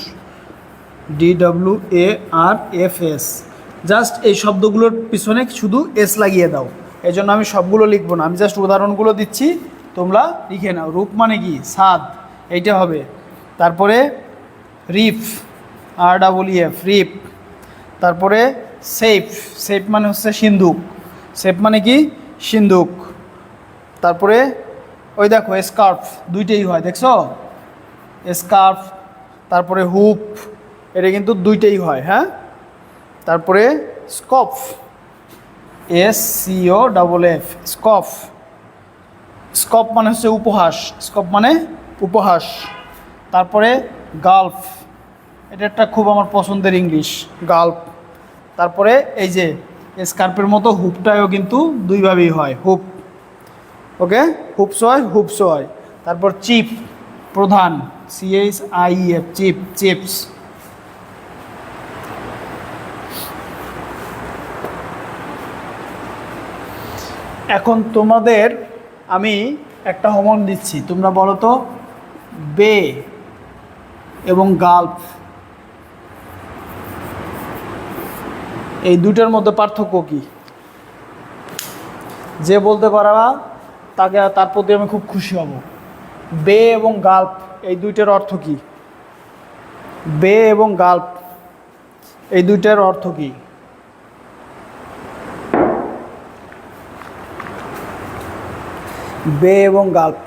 DWARFS। জাস্ট এই শব্দগুলোর পিছনে শুধু এস লাগিয়ে দাও। এই জন্য আমি সবগুলো লিখবো না, আমি জাস্ট উদাহরণগুলো দিচ্ছি, তোমরা লিখে নাও। রূপ মানে কি? ছাদ, এইটা হবে। তারপরে রিফ, REEF, রিপ। তারপরে সেফ মানে হচ্ছে সিন্ধুক, সেফ মানে কি? সিন্ধুক। তারপরে ওই দেখো স্কার্ফ, দুইটাই হয়, দেখছো? স্কার্ফ। তারপরে হুপ, এটা কিন্তু দুইটাই হয়। হ্যাঁ, তারপরে স্কফ, SCOFF, স্কফ মানে হচ্ছে উপহাস, উপহাস। তারপরে গাল্ফ, এটা একটা খুব আমার পছন্দের ইংলিশ, গাল্ফ। তারপরে এই যে স্কার্ফের মতো হুপটাও কিন্তু দুইভাবেই হয়, হুপ, ওকে, হুপস হয়। তারপর চিপ, প্রধান, CHIEF, চিপস। এখন তোমাদের আমি একটা হোমওয়ার্ক দিচ্ছি, তোমরা বলো তো বে এবং গালফ এই দুটার মধ্যে পার্থক্য কি? যে বলতে পারবা তার প্রতি আমি খুব খুশি হব। বে এবং গালফ এই দুইটার অর্থ কি? বে এবং গালফ এই দুইটার অর্থ কি? বে এবং গালফ।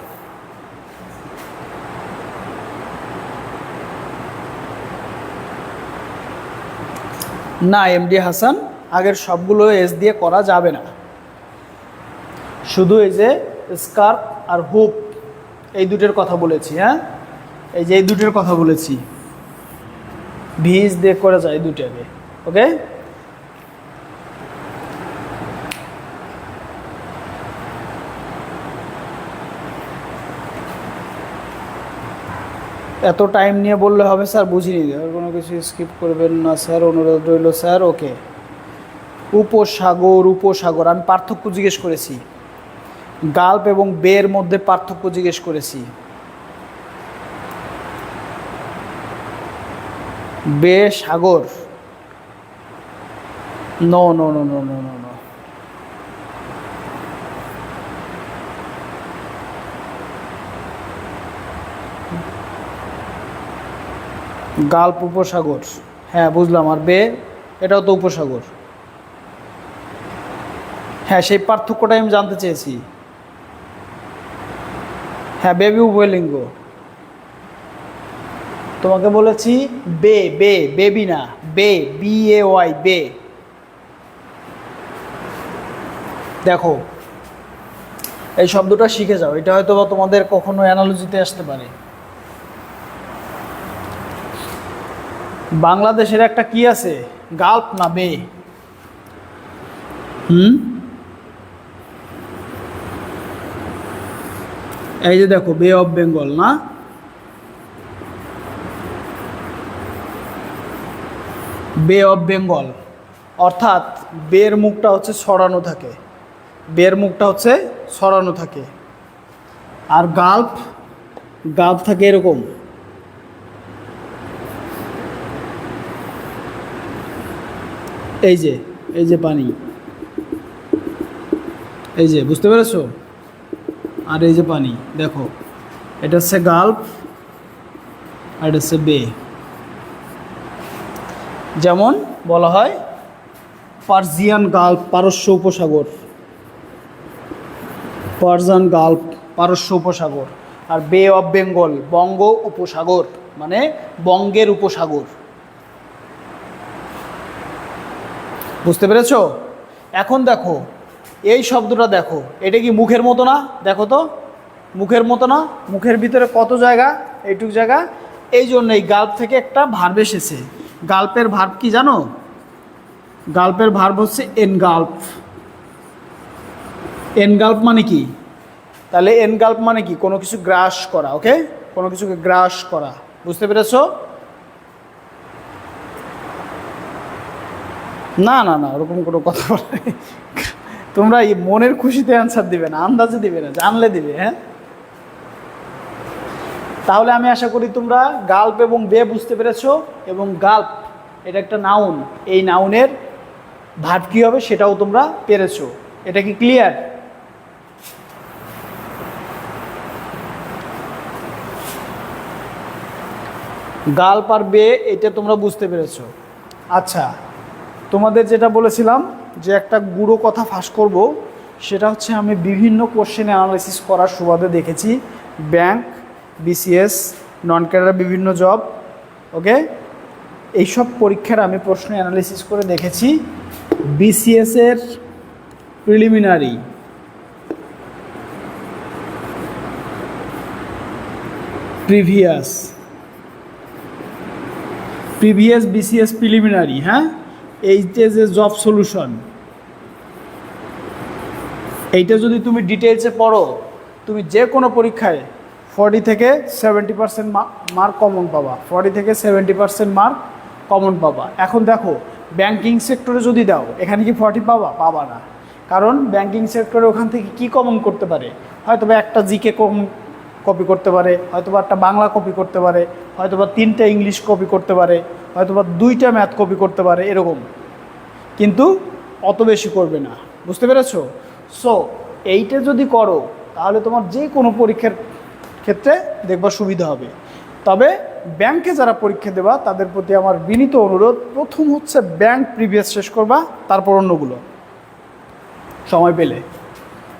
না এমডি হাসান, আগের সবগুলো এস দিয়ে করা যাবে না, শুধু এই যে স্কার্ফ আর হুপ এই দুটোর কথা বলেছি। হ্যাঁ, এই যে এই দুটোর কথা বলেছি, ভিজ দিয়ে করা যায় এই দুটাকে। ওকে, এত টাইম নিয়ে বললে হবে স্যার? বুঝিনি, কোনো কিছু স্কিপ করবেন না স্যার, অনুরোধ রইল স্যার। ওকে, উপসাগর, উপসাগর আমি পার্থক্য জিজ্ঞেস করেছি, গালফ এবং বের মধ্যে পার্থক্য জিজ্ঞেস করেছি। বে সাগর, no no no no no no no. Gulf উপসাগর, হ্যাঁ বুঝলাম, আর বে এটাও তো উপসাগর। হ্যাঁ, সেই পার্থক্যটাই আমি জানতে চেয়েছি। হ্যাঁ, বেবি উভয়লিঙ্গ। তোমাকে বলেছি বে, বে বেবি না, বে, বি এ ওয়াই, বে। দেখো এই শব্দটা শিখে যাও, এটা হয়তো বা তোমাদের কখনো অ্যানালজিতে আসতে পারে। বাংলাদেশের একটা কি আছে, গালফ না বে? এই যে দেখো বে অফ বেঙ্গল না, বে অফ বেঙ্গল, অর্থাৎ বের মুখটা হচ্ছে ছড়ানো থাকে, বের মুখটা হচ্ছে ছড়ানো থাকে। আর গালফ, গালফ থাকে এরকম। এই যে, এই যে পানি, এই যে, বুঝতে পেরেছো? আর এই যে পানি, দেখো এটা হচ্ছে গালফ আর এটা হচ্ছে বে। যেমন বলা হয় পার্সিয়ান গালফ, পারস্য উপসাগর, পার্সিয়ান গালফ পারস্য উপসাগর। আর বে অফ বেঙ্গল বঙ্গ উপসাগর, মানে বঙ্গের উপসাগর। বুঝতে পেরেছো? এখন দেখো এই শব্দটা, দেখো এটা কি মুখের মতো না? দেখো তো, মুখের মতো না? মুখের ভিতরে কত জায়গা, এইটুকু জায়গা। এই জন্য এই গালফ থেকে একটা ভার্ব এসেছে। গালফের ভার্ব কি জানো? গালফের ভার্ব হচ্ছে এনগালফ। এনগালফ মানে কি? তাহলে এনগালফ মানে কি? কোনো কিছু গ্রাস করা। ওকে, কোনো কিছুকে গ্রাস করা। বুঝতে পেরেছো? না না না, ওরকম কোনো কথা বলে তোমরা এই মনের খুশিতে অ্যান্সার দিবে না, আন্দাজে দিবে না, জানলে দিবে। হ্যাঁ, তাহলে আমি আশা করি তোমরা গালফ এবং বে বুঝতে পেরেছো। এবং গালফ এটা একটা নাউন, এই নাউনের ভার্ব কী হবে সেটাও তোমরা পেরেছো। এটা কি ক্লিয়ার? গালফ আর বে এটা তোমরা বুঝতে পেরেছো। আচ্ছা, তোমাদের যেটা বলেছিলাম যে একটা গুঁড়ো কথা ফাঁস করব, সেটা হচ্ছে আমি বিভিন্ন কোশ্চেন অ্যানালাইসিস করার সুবাদে দেখেছি ব্যাংক, বিসিএস, নন ক্যাডার বিভিন্ন জব। ওকে, এইসব পরীক্ষার আমি প্রশ্ন অ্যানালাইসিস করে দেখেছি। বিসিএসের প্রিলিমিনারি, প্রিভিয়াস বিসিএস প্রিলিমিনারি, হ্যাঁ, এইটা যে জব সলিউশন, এইটা যদি তুমি ডিটেলসে পড়ো, তুমি যে কোনো পরীক্ষায় 40 থেকে 70% মার্ক কমন পাবা, 40 থেকে 70% মার্ক কমন পাবা। এখন দেখো ব্যাংকিং সেক্টরে যদি দাও, এখানে কি 40 পাবা? পাবা না, কারণ ব্যাংকিং সেক্টরে ওখান থেকে কি কমন করতে পারে, হয়তো বা একটা জিকে কপি করতে পারে, হয়তো বা একটা বাংলা কপি করতে পারে, হয়তো বা 3টা ইংলিশ কপি করতে পারে, হয়তো বা 2টা ম্যাথ কপি করতে পারে, এরকম। কিন্তু অত বেশি করবে না, বুঝতে পেরেছো? সো এইটা যদি করো তাহলে তোমার যে কোনো পরীক্ষার ক্ষেত্রে দেখবা সুবিধা হবে। তবে ব্যাংকে যারা পরীক্ষা দেবা তাদের প্রতি আমার বিনীত অনুরোধ, প্রথম হচ্ছে ব্যাংক প্রিভিয়াস শেষ করবা, তারপর অন্যগুলো সময় পেলে।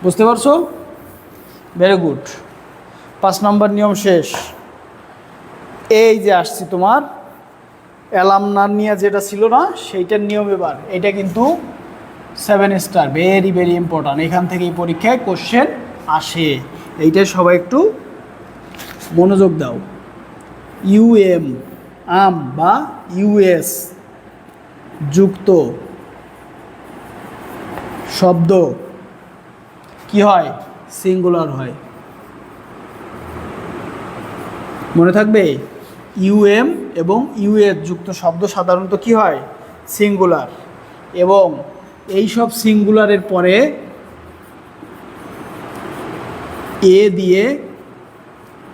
বুঝতে পারছো? Very good. 5 নম্বর নিয়ম শেষ। এই যে আসছি তোমার অ্যালামনার নিয়ে যেটা ছিল না সেইটার নিয়ম। এবার এটা কিন্তু 7 স্টার, ভেরি ভেরি ইম্পর্ট্যান্ট। এখান থেকে এই পরীক্ষায় কোশ্চেন আসে, এইটা সবাই একটু মনোযোগ দাও। ইউএম আম বা ইউএস যুক্ত শব্দ কি হয়? সিঙ্গুলার হয়। মনে থাকবে, ইউএম এবং ইউএস যুক্ত শব্দ সাধারণত কি হয়? সিঙ্গুলার। এবং এই সব সিঙ্গুলারের পরে এ দিয়ে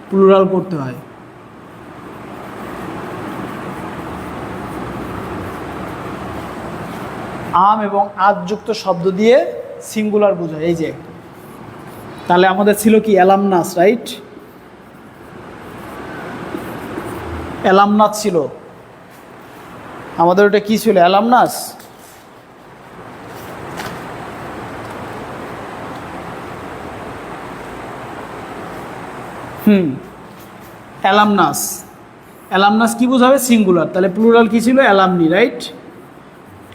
প্লুরাল করতে হয়। আম এবং আজযুক্ত শব্দ দিয়ে সিঙ্গুলার বোঝায়। এই যে তাহলে আমাদের ছিল কি? অ্যালামনাস, রাইট? অ্যালামনাস ছিল আমাদের। ওটা কি ছিল? অ্যালামনাস। অ্যালামনাস। অ্যালামনাস কি বোঝাবে? সিঙ্গুলার। তাহলে প্লুরাল কি ছিল? Alumni, right?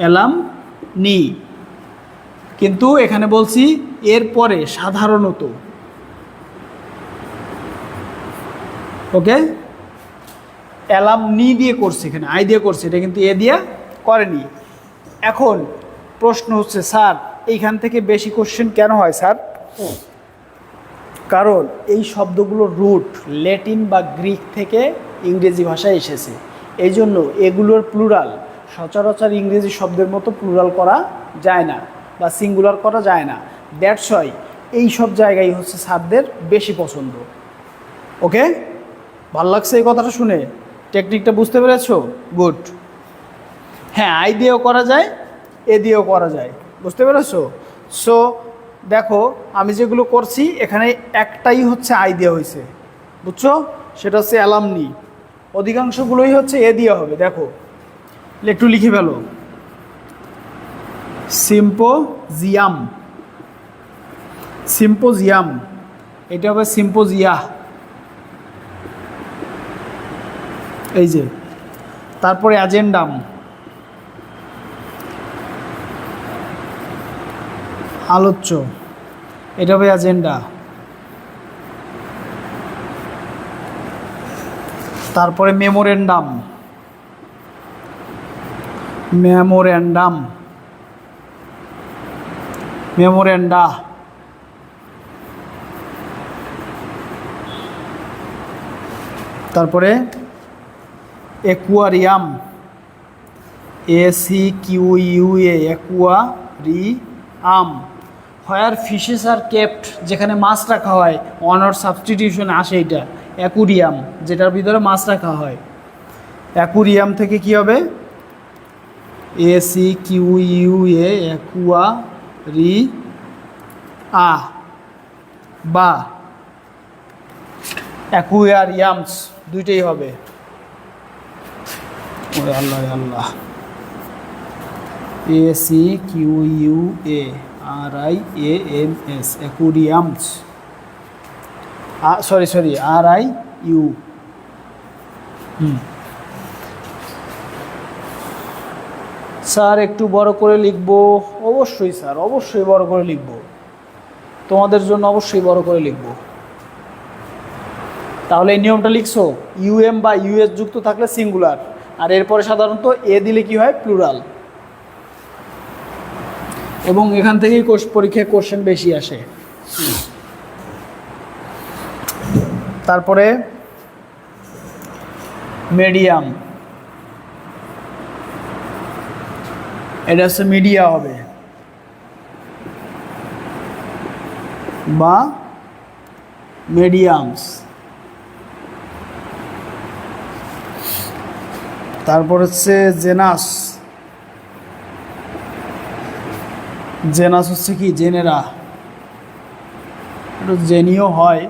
অ্যালামনি। কিন্তু এখানে বলছি এরপরে সাধারণত, ওকে? অ্যালামনি দিয়ে করছে, এখানে আই দিয়ে করছে, এটা কিন্তু এ দিয়ে করেনি। এখন প্রশ্ন হচ্ছে, স্যার এইখান থেকে বেশি কোশ্চেন কেন হয় স্যার? কারণ এই শব্দগুলোর রুট ল্যাটিন বা গ্রিক থেকে ইংরেজি ভাষায় এসেছে। এই জন্য এগুলোর প্লুরাল সচরাচর ইংরেজি শব্দের মতো প্লুরাল করা যায় না বা সিঙ্গুলার করা যায় না। দ্যাটস ওয়াই এই সব জায়গায় হচ্ছে স্যারদের বেশি পছন্দ। ওকে, ভাল লাগছে এই কথাটা শুনে? টেকনিকটা বুঝতে পেরেছো? গুড। হ্যাঁ, আই দিয়েও করা যায়, এ দিয়েও করা যায়। বুঝতে পেরেছো? সো দেখো আমি যেগুলো করছি এখানে একটাই হচ্ছে আই দিয়ে হয়েছে, বুঝছো? সেটা হচ্ছে অ্যালামনি। অধিকাংশগুলোই হচ্ছে এ দিয়ে হবে। দেখো একটু লিখে ফেলো। সিম্পোজিয়াম, সিম্পোজিয়াম, এটা হবে সিম্পোজিয়া। এই যে তারপরে অ্যাজেন্ডাম, আলোচ্য, এটা হবে অ্যাজেন্ডা। তারপরে মেমোরেন্ডাম, মেমোরেন্ডাম, মেমোরেন্ডা। তারপরে aquarium, ACQUA, aquarium. Where fishes are kept, যেখানে মাছ রাখা হয়, অনার সাবস্টিটিউশন আসে এটা অ্যাকুরিয়াম, যেটার ভিতরে মাছ রাখা হয়। অ্যাকুরিয়াম থেকে কি হবে? ACQUA, অ্যাকুয়ারিয়া বা অ্যাকুয়ারিয়ামস, দুইটাই হবে। ওরে আল্লাহ আল্লাহ। ACQUARIAMS, aquariums. Sorry RIU। Sir একটু বড় করে লিখবো? অবশ্যই স্যার, অবশ্যই বড় করে লিখবো, তোমাদের জন্য অবশ্যই বড় করে লিখবো। তাহলে এই নিয়মটা লিখছো, ইউএম বা ইউএস যুক্ত থাকলে সিঙ্গুলার, আর এরপরে সাধারণত এ দিলে কি হয়? প্লুরাল। এবং এখান থেকেই পরীক্ষায় কোশ্চেন বেশি আসে। তারপরে মিডিয়াম, এটা হচ্ছে মিডিয়া হবে। বা মিডিয়ামস। তারপর হচ্ছে জেনাস। জেনাস হচ্ছে কি জেনেরা, একটু জেনিও হয়।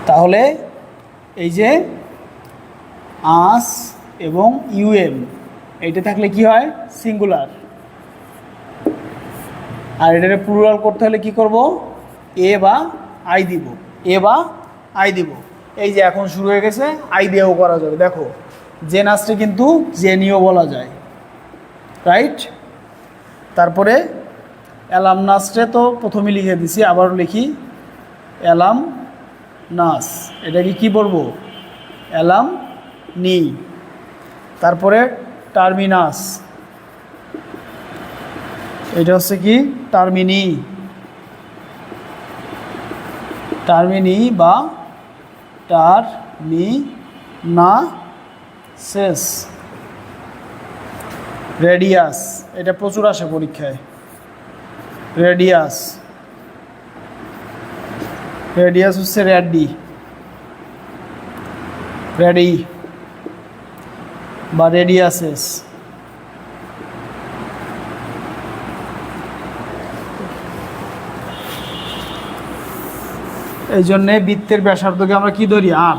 তাহলে এই যে আস এবং ইউএম এইটা থাকলে কি হয় সিঙ্গুলার, আর এটাকে প্লুরাল করতে হলে কি করব এ বা আই দিব, এ বা আই দিব। এই যে এখন শুরু হয়ে গেছে, আই দিয়েও করা যাবে। দেখো জেনাসটি কিন্তু জেনিও বলা যায়, রাইট। তারপরে অ্যালামনাসটে তো প্রথমে লিখে দিছি, আবারও লিখি অ্যালাম নাস, এটাকে কি বলবো অ্যালাম নি। তারপরে টার্মিনাস, এটা হচ্ছে কি টার্মিনি, টার্মিনি বা টার্মিনাসেস। রেডিয়াস, এটা প্রচুর আসে পরীক্ষায়, রেডিয়াস, রেডিয়াস হচ্ছে রেডি, রেডি বা রেডিয়াসেস। এই জন্যে বৃত্তের ব্যাসার্ধকে আমরা কি ধরি আর,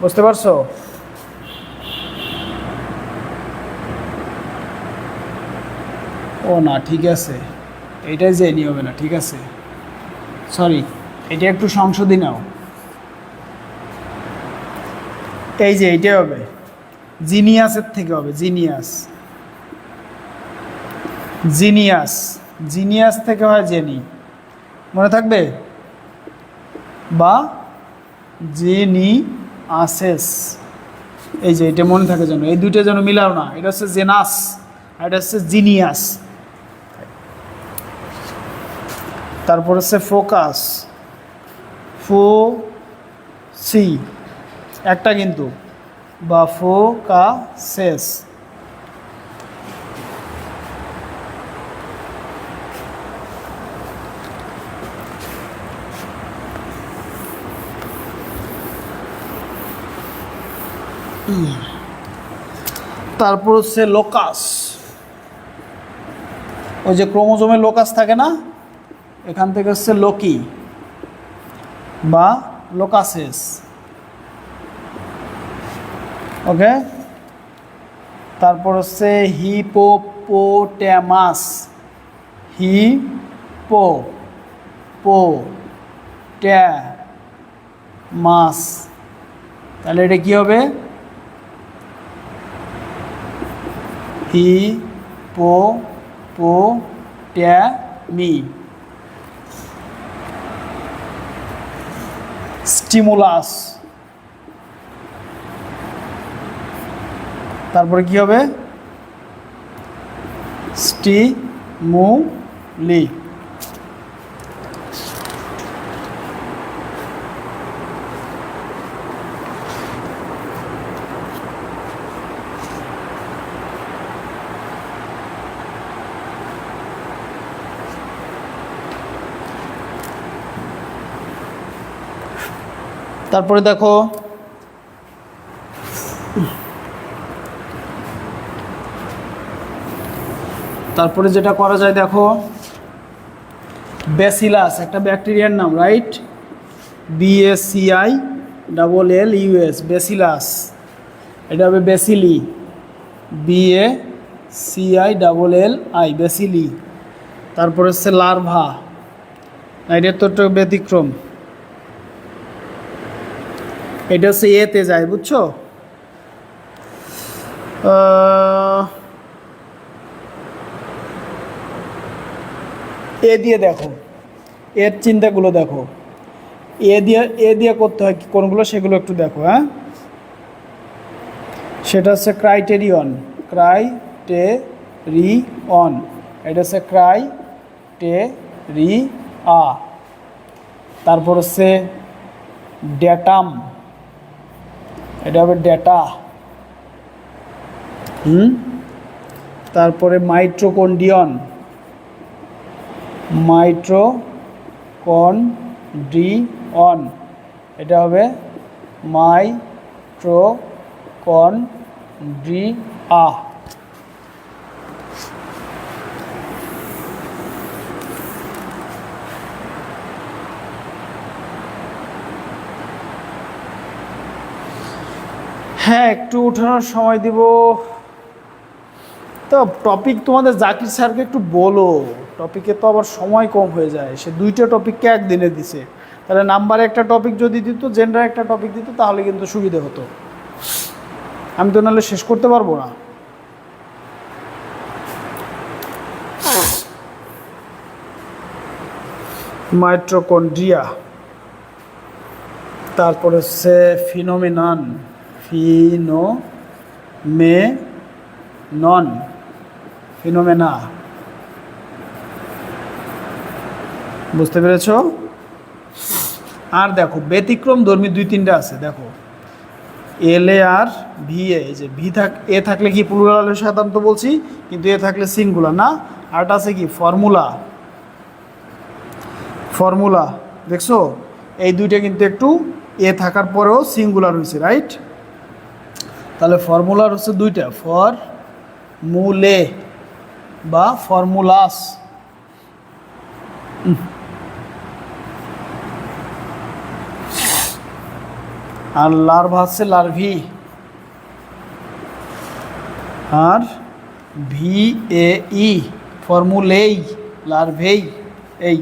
বুঝতে পারছো? ও না ঠিক আছে, এইটাই জেনি হবে না, ঠিক আছে সরি, এটা একটু সংশোধনী নাও। এই যে এইটাই হবে, জিনিয়াসের থেকে হবে জিনিয়াস, জিনিয়াস, জিনিয়াস থেকে হয় জেনি, মনে থাকবে, বা জেনিয়াসেস। এই যে এটা মনে থাকে যেন, এই দুইটা যেন মিলাও না, এটা হচ্ছে জেনাস আর এটা হচ্ছে জিনিয়াস। তারপর হচ্ছে ফোকাস, সি একটা কিন্তু, বা ফোকাসেস। তারপর হচ্ছে লোকাস, ওই যে ক্রোমোজোমে লোকাস থাকে না, এখান থেকে হচ্ছে লোকি বা লোকাসেস। ওকে, তারপর হচ্ছে হিপোপোট্যামাস, হিপোপোট্যামাস। তাহলে এটা কি হবে হিপোপোট্যামি। স্টিমুলাস, তারপরে কি হবে স্টিমুলি। তারপরে দেখো তারপরে যেটা করা যায় দেখো, ব্যাসিলাস একটা ব্যাকটেরিয়ার নাম, রাইট, BACILLUS, ব্যাসিলাস। এটা হবে ব্যাসিলি, BACILLI, ব্যাসিলি। তারপর হচ্ছে লার্ভা, এটার তো একটু ব্যতিক্রম, এটা হচ্ছে এতে যায়, বুঝছো? এ দিয়ে দেখো, এর চিন্তাগুলো দেখো, এ দিয়ে করতে হয় কোনগুলো সেগুলো একটু দেখো। হ্যাঁ, সেটা হচ্ছে ক্রাইটেরিয়ন, ক্রাইটেরিয়ন, এটা হচ্ছে ক্রাইটেরিয়ন। আ। তারপর হচ্ছে ড্যাটাম, এটা হবে ডেটা। তারপরে মাইট্রোকন্ড্রিয়ন, মাইট্রোকন্ড্রিয়ন, এটা হবে মাইট্রোকন্ড্রিয়া। হ্যাঁ, একটু উঠানোর সময় দিব। তো টপিক তোমাদের জাকির স্যারকে একটু বলো, টপিকে তো আবার সময় কম হয়ে যায়, সে 2টা টপিককে একদিনে দিছে। তাহলে নাম্বারে একটা টপিক যদি দিত, জেনারেল একটা টপিক দিত, তাহলে কিন্তু সুবিধে হতো। আমি তো নাহলে শেষ করতে পারবো না। মাইট্রোকন্ড্রিয়া, তারপর হচ্ছে ফিনোমেনন, ফিনোমেনা, বুঝতে পেরেছ? আর দেখো ব্যতিক্রম ধর্মী 2-3টা আছে, দেখো এল এ আর ভি এ। যে ভি এ থাকলে কি প্লুরাল সাধারণত বলছি, কিন্তু এ থাকলে সিঙ্গুলার না। আরটা আছে কি ফর্মুলা, দেখছো? এই 2টা কিন্তু একটু এ থাকার পরেও সিঙ্গুলার হয়েছে, রাইট? তাহলে ফর্মুলার হচ্ছে 2টা, ফর্মুলে বা ফর্মুলাস। আর লার্ভা হচ্ছে লার্ভি, আর ভি এ ই, ফর্মুলেই, লার্ভেই, এই।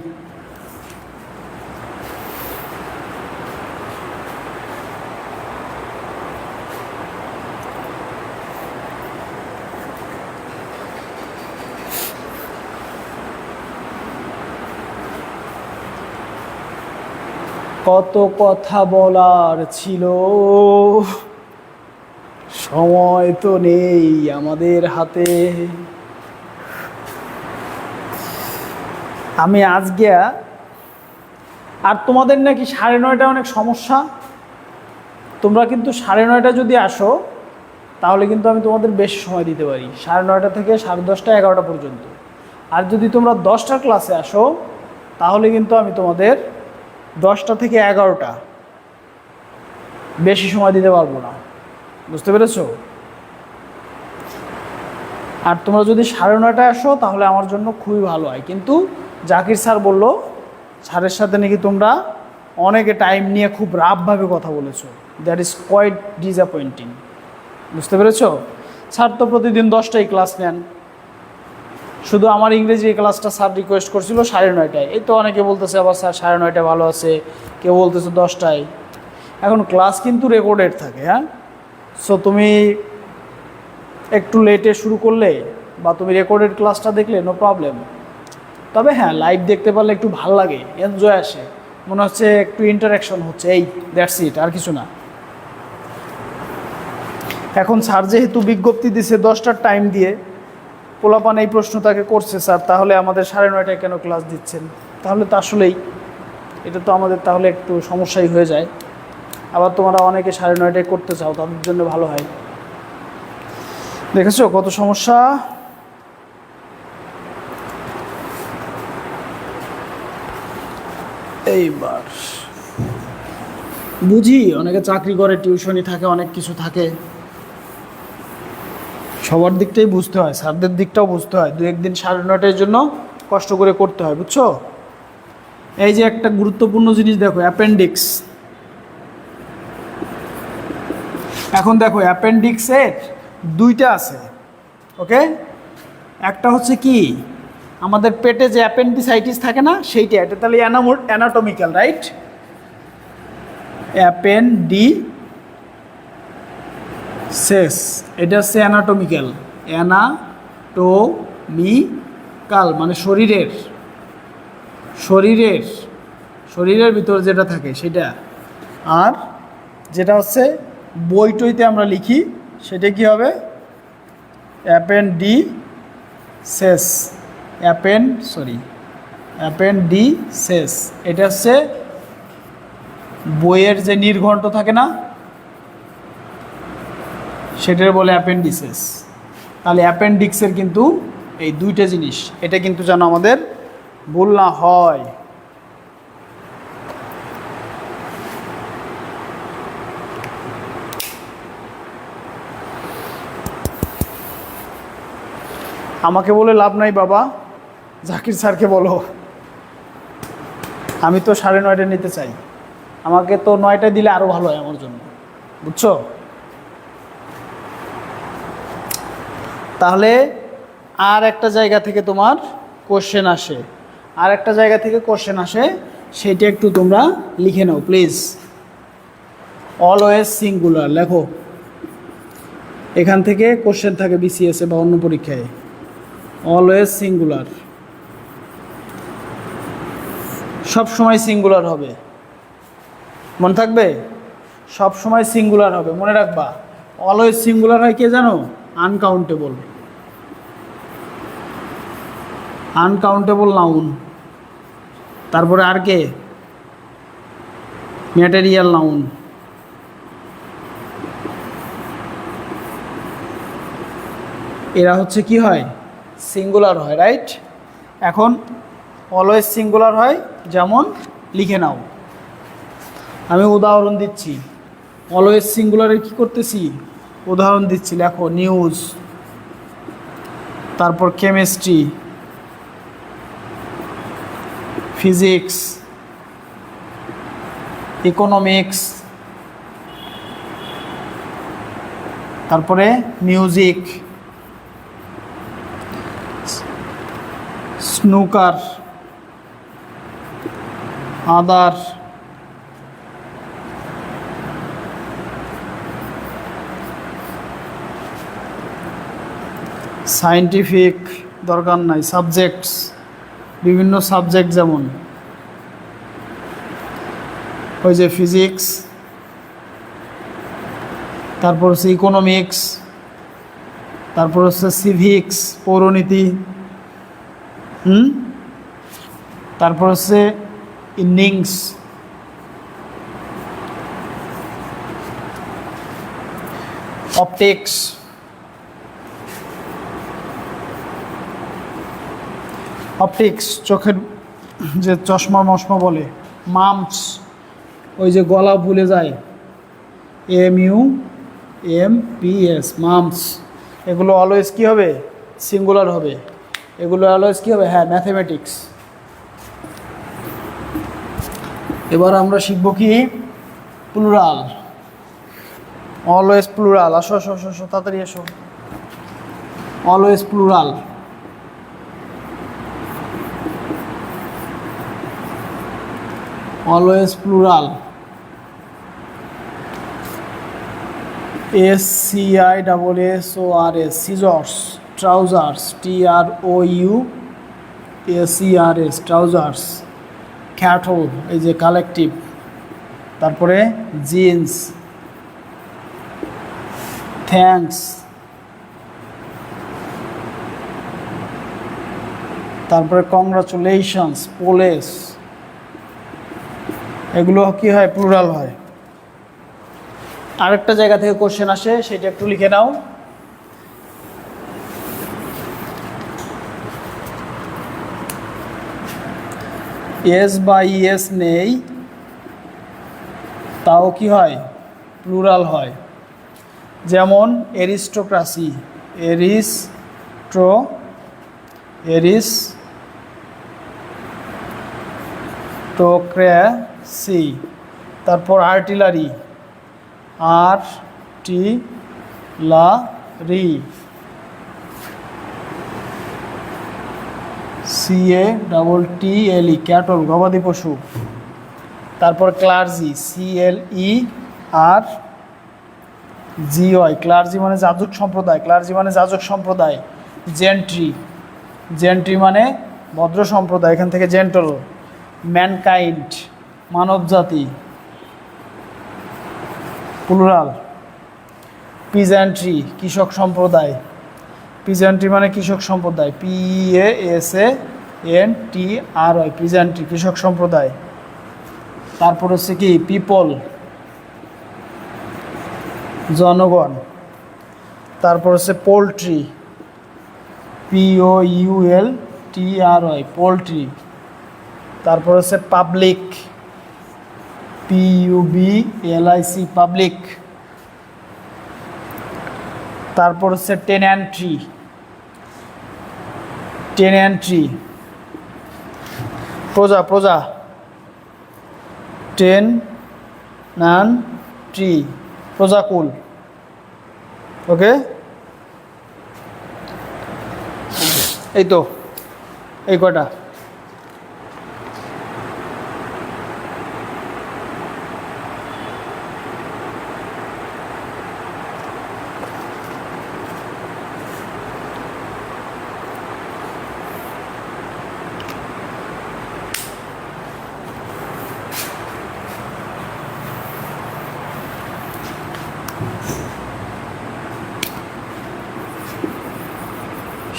কত কথা বলার ছিল, সময় তো নেই আমাদের হাতে। আমি আজকে আর তোমাদের নাকি 9:30 অনেক সমস্যা। তোমরা কিন্তু 9:30 যদি আসো, তাহলে কিন্তু আমি তোমাদের বেশি সময় দিতে পারি, 9:30 থেকে 10:30, 11টা পর্যন্ত। আর যদি তোমরা 10টার ক্লাসে আসো, তাহলে কিন্তু আমি তোমাদের 10টা থেকে 11টা, বেশি সময় দিতে পারবো না, বুঝতে পেরেছো? আর তোমরা যদি 9:30টায় আসো, তাহলে আমার জন্য খুবই ভালো হয়। কিন্তু জাকির স্যার বলল, স্যারের সাথে নাকি তোমরা অনেকে টাইম নিয়ে খুব রাফভাবে কথা বলেছো, দ্যাট ইজ কোয়াইট ডিসঅ্যাপয়েন্টিং, বুঝতে পেরেছো? স্যার তো প্রতিদিন 10টায় ক্লাস নেন, শুধু আমার ইংরেজি ক্লাসটা স্যার রিকোয়েস্ট করছিল 9:30টায়। এই তো অনেকে বলতেছে আবার স্যার 9:30টায় ভালো আছে, কেউ বলতেছে 10টায়। এখন ক্লাস কিন্তু রেকর্ডেড থাকে, হ্যাঁ? সো তুমি একটু লেটে শুরু করলে বা তুমি রেকর্ডেড ক্লাসটা দেখলে নো প্রবলেম। তবে হ্যাঁ, লাইভ দেখতে পারলে একটু ভালো লাগে, এনজয় আসে, মনে হচ্ছে একটু ইন্টারাকশন হচ্ছে, এই দ্যাটস ইট, আর কিছু না। এখন স্যার যেহেতু বিজ্ঞপ্তি দিছে 10টার টাইম দিয়ে, পোলাপান এই প্রশ্ন তাকে করছে, স্যার তাহলে আমাদের 9:30টায় কেন ক্লাস দিচ্ছেন? তাহলে তো আসলেই এটা তো আমাদের তাহলে একটু সমস্যাই হয়ে যায়। আবার তোমরা অনেকে 9:30টায় করতে চাও, তাদের জন্য ভালো হয়। দেখেছো কত সমস্যা? এইবার বুঝি অনেকে চাকরি করে, টিউশনি থাকে, অনেক কিছু থাকে, সবার দিকটাই বুঝতে হয়, স্যারদের দিকটাও বুঝতে হয়। 2-1 দিন 9:30টার জন্য কষ্ট করে করতে হয়, বুঝছো? এই যে একটা গুরুত্বপূর্ণ জিনিস দেখো, অ্যাপেন্ডিক্স। এখন দেখো অ্যাপেন্ডিক্সের 2টা আছে, ওকে? একটা হচ্ছে কি, আমাদের পেটে যে অ্যাপেন্ডিসাইটিস থাকে না, সেইটা। এটা তাহলে অ্যানাটমিক্যাল, রাইট? অ্যাপেন্ডিসেস, এটা হচ্ছে অ্যানাটমিক্যাল। অ্যানাটমিক্যাল মানে শরীরের ভিতর যেটা থাকে সেটা। আর যেটা হচ্ছে বইটইতে আমরা লিখি, সেটা কি হবে? অ্যাপেন্ডিসেস, অ্যাপেন্ডিসেস, এটা হচ্ছে বইয়ের যে নির্ঘণ্ট থাকে না, সেটার বলে অ্যাপেন্ডিসেস। তাহলে অ্যাপেন্ডিক্সের কিন্তু এই দুইটা জিনিস, এটা কিন্তু যেন আমাদের ভুল না হয়। আমাকে বলে লাভ নাই বাবা, জাকির স্যারকে বলো। আমি তো 9:30 নিতে চাই, আমাকে তো 9টায় দিলে আরও ভালো হয় আমার জন্য, বুঝছো? তাহলে আর একটা জায়গা থেকে তোমার কোশ্চেন আসে, আর একটা জায়গা থেকে কোশ্চেন আসে, সেটা একটু তোমরা লিখে নাও প্লিজ। অলওয়েজ সিঙ্গুলার লেখো, এখান থেকে কোশ্চেন থাকে বিসিএসে বা অন্য পরীক্ষায়। অলওয়েজ সিঙ্গুলার, সব সময় সিঙ্গুলার হবে, মনে থাকবে? সব সময় সিঙ্গুলার হবে, মনে রাখবা। অলওয়েজ সিঙ্গুলার হয় কে জানো? Uncountable, uncountable noun. তারপরে আর কে? Material noun. এরা হচ্ছে কি হয়? সিঙ্গুলার হয়, রাইট? এখন অলওয়েজ সিঙ্গুলার হয়, যেমন লিখে নাও, আমি উদাহরণ দিচ্ছি। অলওয়েজ সিঙ্গুলারে কি করতেছি? উদাহরণ দিচ্ছি, লেখো নিউজ, তারপর কেমিস্ট্রি, ফিজিক্স, ইকোনমিক্স, তারপরে মিউজিক, স্নুকার, আদার, সায়েন্টিফিক দরকার নাই, সাবজেক্টস, বিভিন্ন সাবজেক্ট, যেমন ওই যে ফিজিক্স, তারপর হচ্ছে ইকোনমিক্স, তারপর হচ্ছে সিভিক্স, পৌরনীতি, তারপর হচ্ছে ইনিংস, অপটিক্স, অপটিক্স চোখের যে চশমা মশমা বলে, মাম্পস, ওই যে গলা ভুলে যায়, MUMPS, মাম্পস, এগুলো অলওয়েজ কী হবে? সিঙ্গুলার হবে। এগুলো অলওয়েজ কী হবে? হ্যাঁ, ম্যাথমেটিক্স। এবার আমরা শিখব কি? Plural, always plural. আসো আসো আসো আসো, তাড়াতাড়ি এসো। Always plural, always plural. SCISSORS, scissors, trousers, TROUSERS, trousers, cattle, এই যে কালেকটিভ, তারপরে জিন্স, থ্যাঙ্কস, তারপরে কংগ্রাচুলেশনস, পোলেস, এগুলো কি হয়? প্লুরাল হয়। আরেকটা জায়গা থেকে কোশ্চেন আসে, সেটা একটু লিখে নাও। এস বা ইএস নেই, তাও কি হয়? প্লুরাল হয়। যেমন এরিস্টোক্রাসি, এরিস্টোক্রেসি, তারপর আর্টিলারি, আর্টিলারি, CATTLE, ক্যাটল, গবাদি পশু। তারপর ক্লার্জি, CLERGY, ক্লার্জি মানে যাজক সম্প্রদায়, ক্লার্জি মানে যাজক সম্প্রদায়। জেন্ট্রি, জেন্ট্রি মানে ভদ্র সম্প্রদায়, এখান থেকে জেন্টল। ম্যানকাইন্ড, মানব জাতি, প্লুরাল। পিজেন্ট্রি, কৃষক সম্প্রদায়, পিজেন্ট্রি মানে কৃষক সম্প্রদায়, PIENTRY পিজেন্ট্রি কৃষক সম্প্রদায়। তারপর হচ্ছে কি পিপল জনগণ। তারপর হচ্ছে পোলট্রি POULTRY পোলট্রি। তারপর হচ্ছে পাবলিক PUBLIC পাবলিক। তারপর হচ্ছে টেন্যান্ট্রি প্রজা টেন্যান্ট্রি প্রজাকুল। ওকে, এই তো এই কয়টা।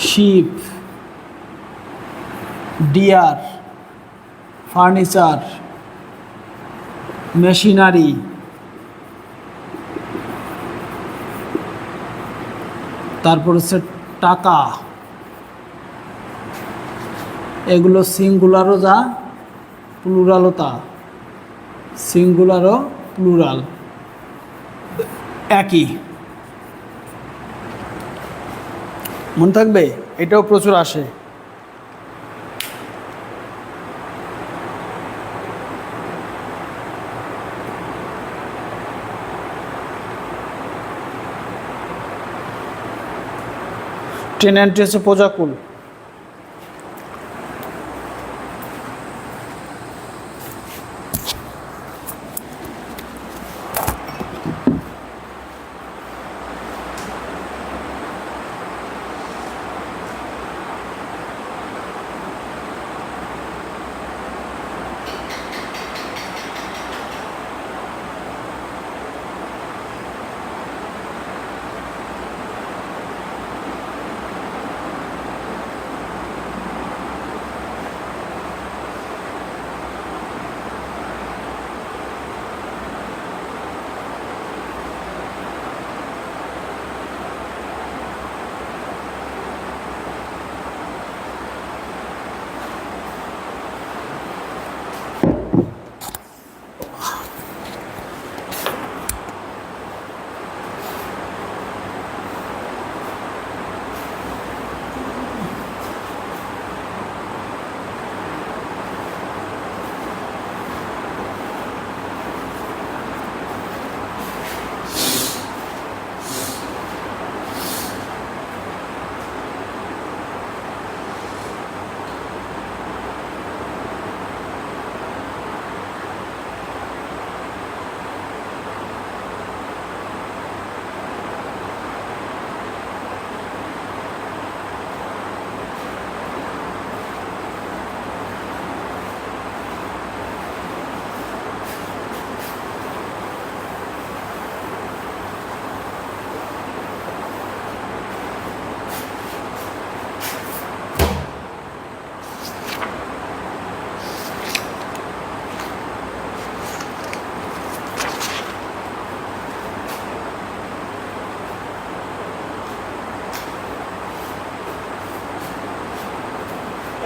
শিপ, ডিয়ার, ফার্নিচার, মেশিনারি, তারপর হচ্ছে টাকা। এগুলো সিঙ্গুলারও যা প্লুরালও তা, সিঙ্গুলারও প্লুরাল একই, মনে থাকবে। এটাও প্রচুর আসে। টেন্যান্ট্রি হচ্ছে প্রজাকুল।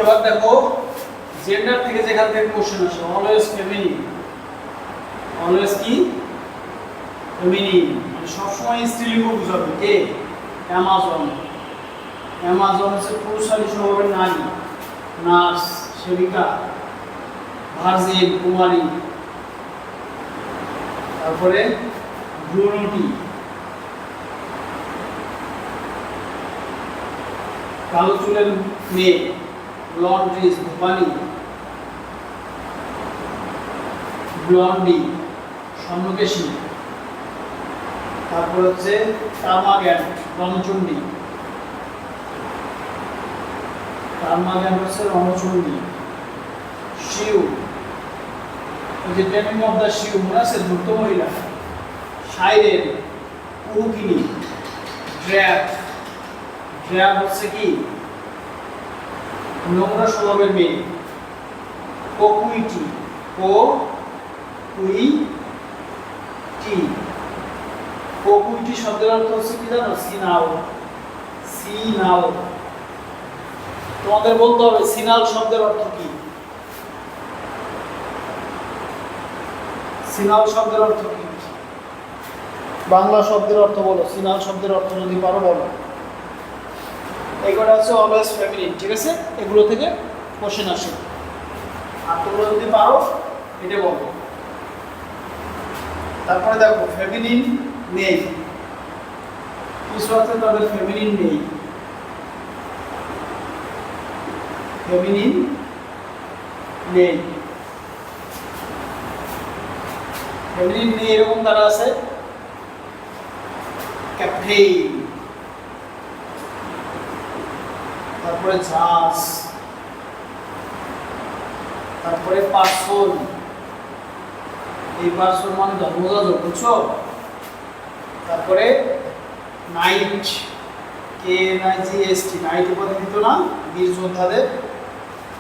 এবার দেখো জেন্ডার থেকে যেখান থেকে কোশ্চেন আসে, অলওয়েজ ফেমিনিন। অলওয়েজ কি ফেমিনিন, মানে সবসময় স্ত্রীলিঙ্গ বোঝাবে। কে? অ্যামাজন। অ্যামাজন হচ্ছে পুরুষালী স্বভাবের নারী। নার্স, সেবিকা, ভার্জিন, কুমারী। তারপরে ব্রুনটি, কালো চুলের মেয়ে। ব্লন্ডিস, ধূপানি। ব্লন্ডি, স্বর্ণকেশী। তারপর হচ্ছে টার্মাগ্যান্ট, রণচণ্ডী। টার্মাগ্যান্ট হচ্ছে রণচণ্ডী। শিউ, ওই যে টেমিং অফ দ্য শিউ, মনে আছে? ধূর্ত মহিলা। সাইরেন, কুহুকিনী। ড্র্যাগ, ড্র্যাগ হচ্ছে কি নোংরা স্বভাবের মেয়ে, কোকুইটি, কোকুইটি। কোকুইটি শব্দের অর্থ হচ্ছে কি জানো? সিনাল। সিনাল। তোমাদের বলতে হবে সিনাল শব্দের অর্থ কি। সিনাল শব্দের অর্থ কি? বাংলা শব্দের অর্থ বলো। সিনাল শব্দের অর্থ যদি পারো বলো। এগুলো হচ্ছে অলওয়েজ ফেমিনিন, ঠিক আছে? এগুলো থেকে কোশ্চেন আসে, আর তোমরা যদি পারো এটা বলো। তারপরে দেখো ফেমিনিন নেই, কিছু আছে তাদের ফেমিনিন নেই। ফেমিনিন নেই, ফেমিনিন নেই এরকম তারা আছে। ক্যাপ্টেন, তারপরে জাজ, তারপরে পার্সন। এই পার্সন মানে ধর্মযাজক, বুঝছো? তারপরে নাইট, KNIGHT, নাইট উপাধি দিত না বীর যোদ্ধাদের।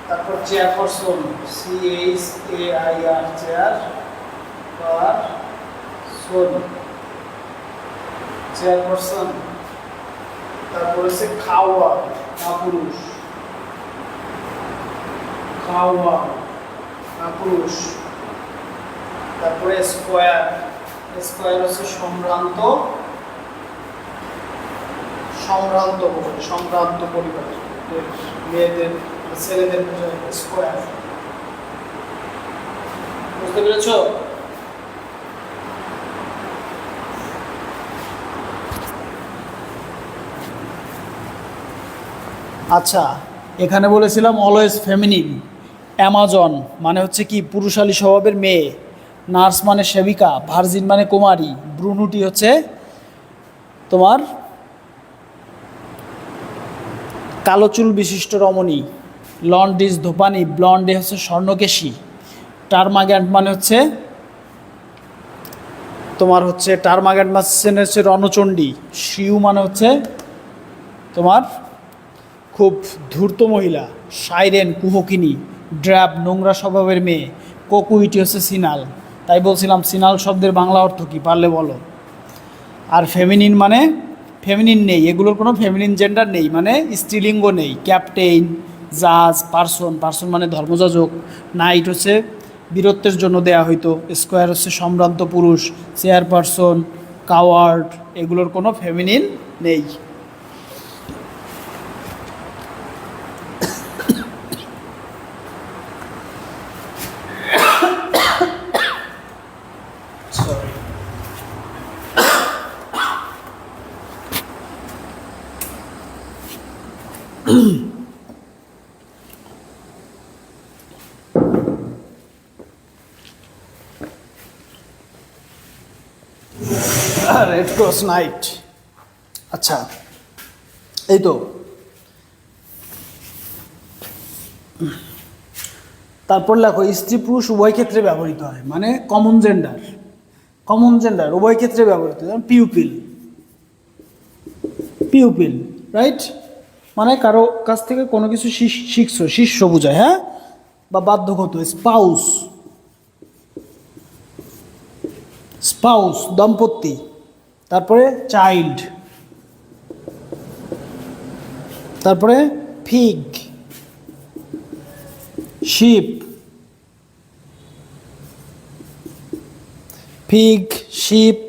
তারপর chairperson, CHAIR, chair person, chairperson. তারপর হচ্ছে খাওয়া, কাপুরুষ, খাওয়া কাপুরুষ। তারপরে স্কোয়ার, স্কোয়ার হচ্ছে সম্ভ্রান্ত, সম্ভ্রান্ত সম্ভ্রান্ত পরিবার, মেয়েদের ছেলেদের স্কোয়ার। বুঝতে পেরেছ? আচ্ছা, এখানে বলেছিলাম অলওয়েজ ফেমিনিন। অ্যামাজন মানে হচ্ছে কি পুরুষালী স্বভাবের মেয়ে, নার্স মানে সেবিকা, ভার্জিন মানে কুমারী, ব্রুনুটি হচ্ছে তোমার কালো চুল বিশিষ্ট রমণী, লন্ডিস ধোপানি, ব্লন্ডে হচ্ছে স্বর্ণকেশী, টার্মাগ্যান্ট মানে হচ্ছে তোমার হচ্ছে টার্মাগ্যান্ট মানে হচ্ছে রণচণ্ডী, শিউ মানে হচ্ছে তোমার খুব ধূর্ত মহিলা, সাইরেন কুহকিনী, ড্র্যাব নোংরা স্বভাবের মেয়ে, কোকুইটি হচ্ছে সিনাল। তাই বলছিলাম সিনাল শব্দের বাংলা অর্থ কী পারলে বলো। আর ফেমিনিন মানে ফেমিনিন নেই, এগুলোর কোনো ফেমিনিন জেন্ডার নেই, মানে স্ত্রীলিঙ্গ নেই। ক্যাপ্টেন, জাজ, পার্সন, পার্সন মানে ধর্মযাজক, নাইট হচ্ছে বীরত্বের জন্য দেয়া হইতো, স্কোয়ার হচ্ছে সম্ভ্রান্ত পুরুষ, চেয়ারপারসন, কাওয়ার্ড, এগুলোর কোনো ফেমিনিন নেই। Red cross night. আচ্ছা, এই তো তারপর লেখো স্ত্রী পুরুষ উভয় ক্ষেত্রে ব্যবহৃত হয়, মানে কমন জেন্ডার, কমন জেন্ডার উভয় ক্ষেত্রে ব্যবহৃত হয়। পিউপিল, পিউপিল রাইট, মানে কারো কাছ থেকে কোনো কিছু শিখছো, শিষ্য বোঝায়, হ্যাঁ, বা বাধ্যগত। স্পাউস, স্পাউস দম্পতি। তারপরে চাইল্ড, তারপরে ফিগ, শিপ, ফিগ, শিপ,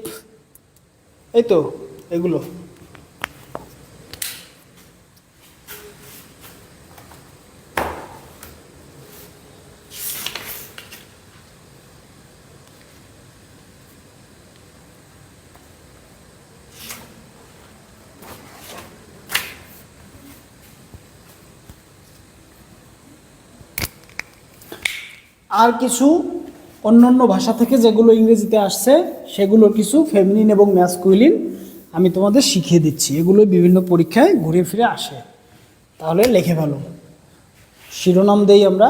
এই তো এগুলো। আর কিছু অন্যান্য ভাষা থেকে যেগুলো ইংরেজিতে আসছে সেগুলোর কিছু ফেমিনিন এবং ম্যাসকুলিন আমি তোমাদের শিখিয়ে দিচ্ছি। এগুলো বিভিন্ন পরীক্ষায় ঘুরে ফিরে আসে, তাহলে লিখে ফেলো। শিরোনাম দেই আমরা।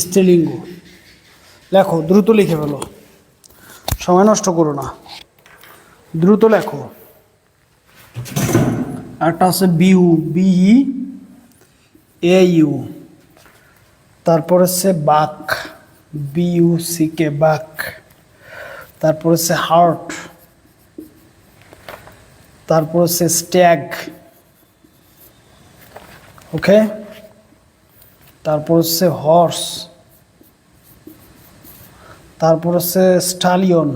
স্ত্রীলিঙ্গ। লেখো, দ্রুত লিখে ফেলো, সময় নষ্ট করো না, দ্রুত লেখো। একটা আছে বিউ, বিই এ ইউ। তারপর হচ্ছে বাক, বিউ সি কে, বাক। তারপর হচ্ছে হার্ট। তারপর হচ্ছে স্ট্যাগ, ওকে। তারপর হচ্ছে হর্স। তারপর হচ্ছে স্টালিয়ন।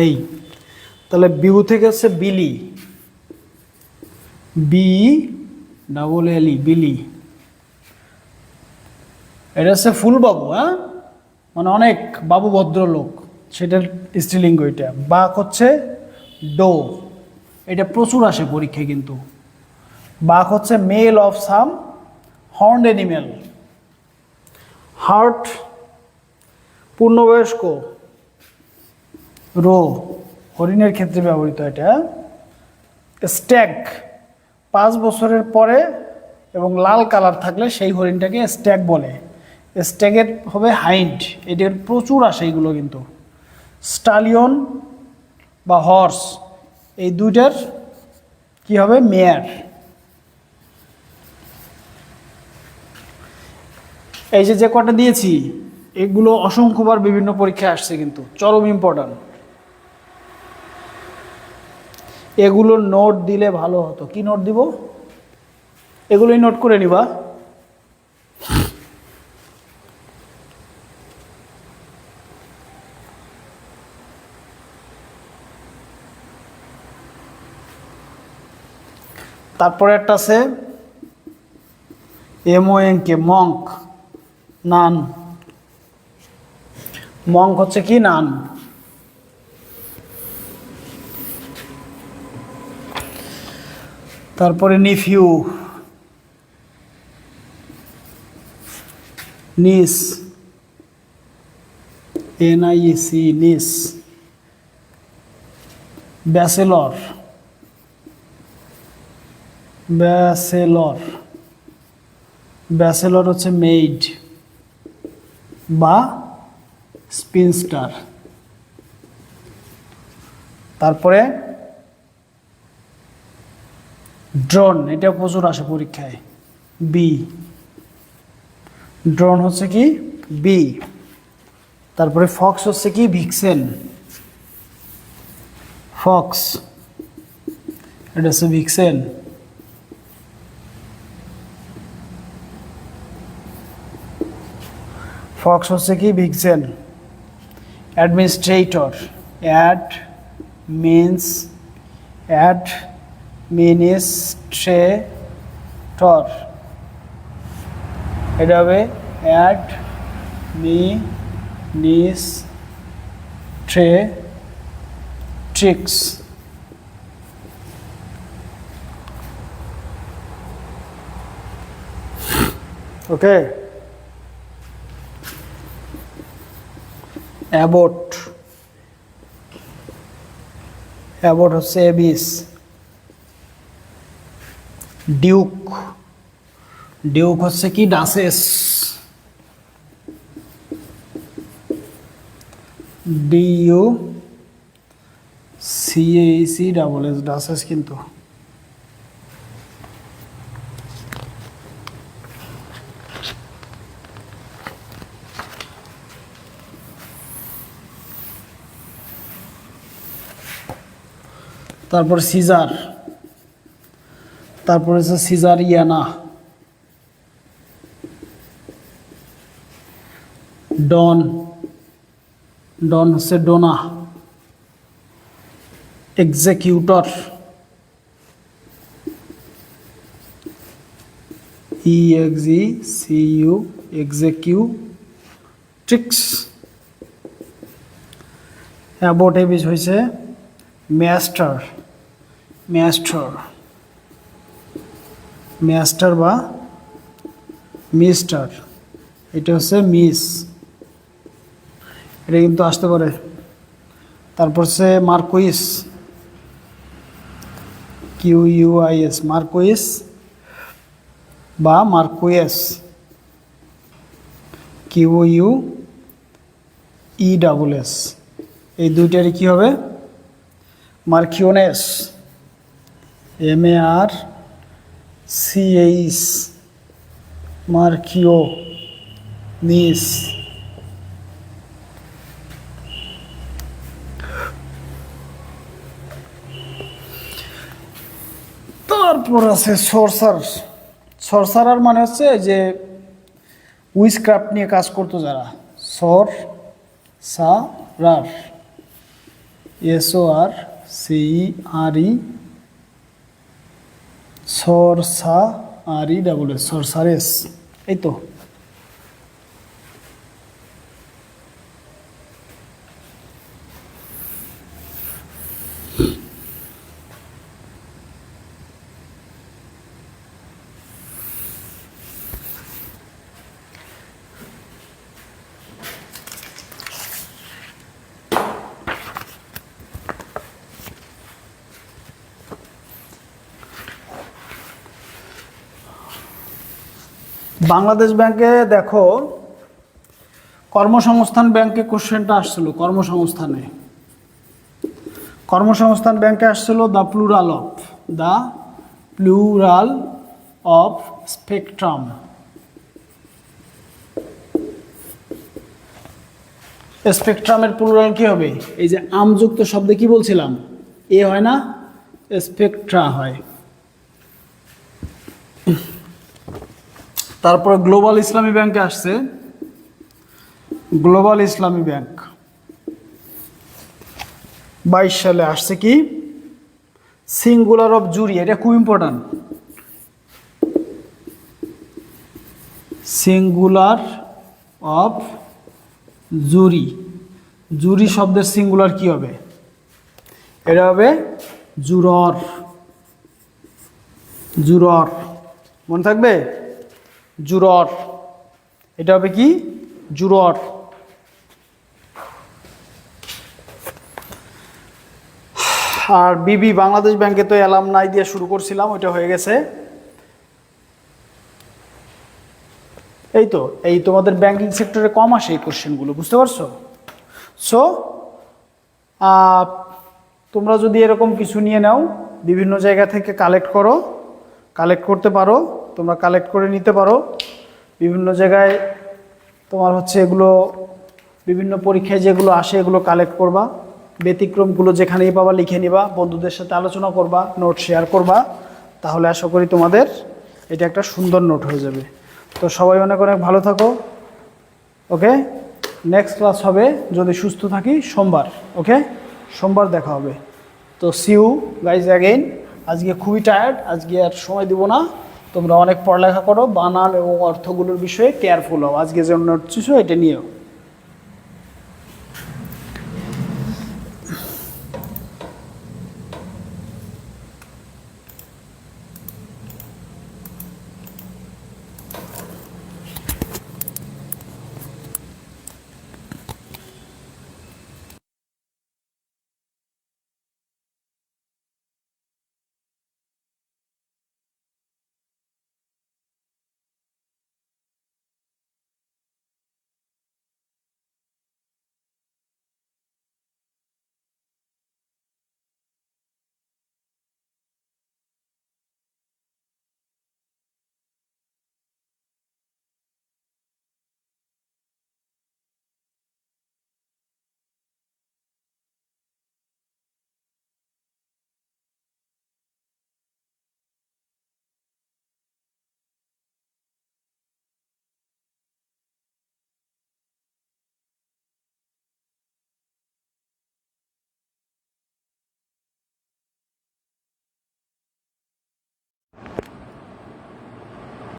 এই তাহলে বিউ থেকে হচ্ছে বিলি, বি ডাবল এল ই, বিলি। এটা হচ্ছে ফুল বাবু, হ্যাঁ, মানে অনেক বাবু ভদ্রলোক, সেটার স্ত্রীলিঙ্গ এটা। বাক হচ্ছে ডো, এটা প্রচুর আসে পরীক্ষায় কিন্তু। বাক হচ্ছে male of some horned animal. Hart পূর্ণবয়স্ক, রো হরিণের ক্ষেত্রে ব্যবহৃত এটা। স্ট্যাগ 5 বছরের পরে এবং লাল কালার থাকলে সেই হরিণটাকে স্ট্যাগ বলে। স্ট্যাগের হবে হাইন্ড, এদের প্রচুর আসে এইগুলো কিন্তু। স্টালিয়ন বা হর্স, এই দুইটার কি হবে, মেয়ার। এই যে কটা দিয়েছি এগুলো অসংখ্যবার বিভিন্ন পরীক্ষায় আসছে কিন্তু, চরম ইম্পর্ট্যান্ট। এগুলো নোট দিলে ভালো হতো। কি নোট দিব? এগুলোই নোট করে নিবা। তারপরে একটা আছে MONK, মঙ্ক, নান। মঙ্ক হচ্ছে কি, নান। তারপরে নিফিউ, নিস, NIEC, নিস। ব্যাচেলর, ব্যাচেলর, ব্যাচেলর হচ্ছে মেইড বা স্পিনস্টার। তারপরে ড্রোন, এটা প্রচুর আসে পরীক্ষায়, বি। ড্রোন হচ্ছে কি, বি। তারপরে ফক্স হচ্ছে কি, ভিক্সেন, ফক্স, এটা হচ্ছে ভিক্সেন। ফক্স হচ্ছে কি, ভিক্সেন। অ্যাডমিনিস্ট্রেটর, অ্যাডমিনিস্ট্রেটর, এটা হবে অ্যাডমিনিস্ট্রেট্রিক্স। ওকে। অ্যাবট, অ্যাবট হচ্ছে এবিস। ডিউক, ডিউক হচ্ছে কি, ডাসেস, DUCAC, ডাসেস কিন্তু। তারপর সিজার, তারপর হচ্ছে সিজারিয়ানা। ডন, ডন হচ্ছে donna. Executor, EXECU, executrix. Abbot abbess হয়েছে ম্যাস্টার, ম্যাস্টার, ম্যাস্টার বা মিস্টার, এটা হচ্ছে মিস, এটা কিন্তু আসতে পারে। তারপর হচ্ছে মার্কুইস, QUIS, মার্কুইস। বা মার্কুয়েস, QUESS, এই দুইটারই কী হবে? মার্কিওনেস, MARCH, মার্কিওনিস। তারপর আছে সরসার। সরসারার মানে হচ্ছে যে উইচক্রাফট নিয়ে কাজ করতো যারা, সরসারার, SORCERE, সরসারেস, এই তো। বাংলাদেশ ব্যাংকে দেখো, কর্মসংস্থান ব্যাংকে কোশ্চেনটা আসছিল। কর্মসংস্থান ব্যাংকে আসছিল দ্য প্লুরাল অফ স্পেকট্রাম। স্পেকট্রামের প্লুরাল কি হবে? এই যে আমযুক্ত শব্দে কি বলছিলাম, এ হয় না, স্পেকট্রা হয়। তারপরে গ্লোবাল ইসলামী ব্যাংকে আসছে, গ্লোবাল ইসলামী ব্যাংক 22 সালে আসছে কি, সিঙ্গুলার অফ জুরি। এটা খুব ইম্পর্ট্যান্ট, সিঙ্গুলার অফ জুরি। জুরি শব্দের সিঙ্গুলার কি হবে? এটা হবে জুরর। জুরর মনে থাকবে, জুরর। এটা হবে কি, জুরর। আর বিবি বাংলাদেশ ব্যাংকে তো অ্যালামনাই দিয়ে শুরু করছিলাম, ওইটা হয়ে গেছে। এই তো, এই তোমাদের ব্যাংকিং সেক্টরে কম আসে এই কোশ্চেনগুলো, বুঝতে পারছো? সো তোমরা যদি এরকম কিছু নিয়ে নাও, বিভিন্ন জায়গা থেকে কালেক্ট করতে পারো, তোমরা কালেক্ট করে নিতে পারো। বিভিন্ন জায়গায় তোমার হচ্ছে এগুলো, বিভিন্ন পরীক্ষায় যেগুলো আসে এগুলো কালেক্ট করবা। ব্যতিক্রমগুলো যেখানেই পাবা লিখে নিবা, বন্ধুদের সাথে আলোচনা করবা, নোট শেয়ার করবা, তাহলে আশা করি তোমাদের এটা একটা সুন্দর নোট হয়ে যাবে। তো সবাই অনেক অনেক ভালো থাকো। ওকে, নেক্সট ক্লাস হবে যদি সুস্থ থাকি সোমবার। ওকে, সোমবার দেখা হবে। তো সিউ গাইজ অ্যাগেইন। আজকে খুবই টায়ার্ড, আজকে আর সময় দিব না। তোমরা অনেক পড়ালেখা করো, বানান এবং অর্থগুলোর বিষয়ে কেয়ারফুল হও। আজকে যে নোট এটা নিয়েও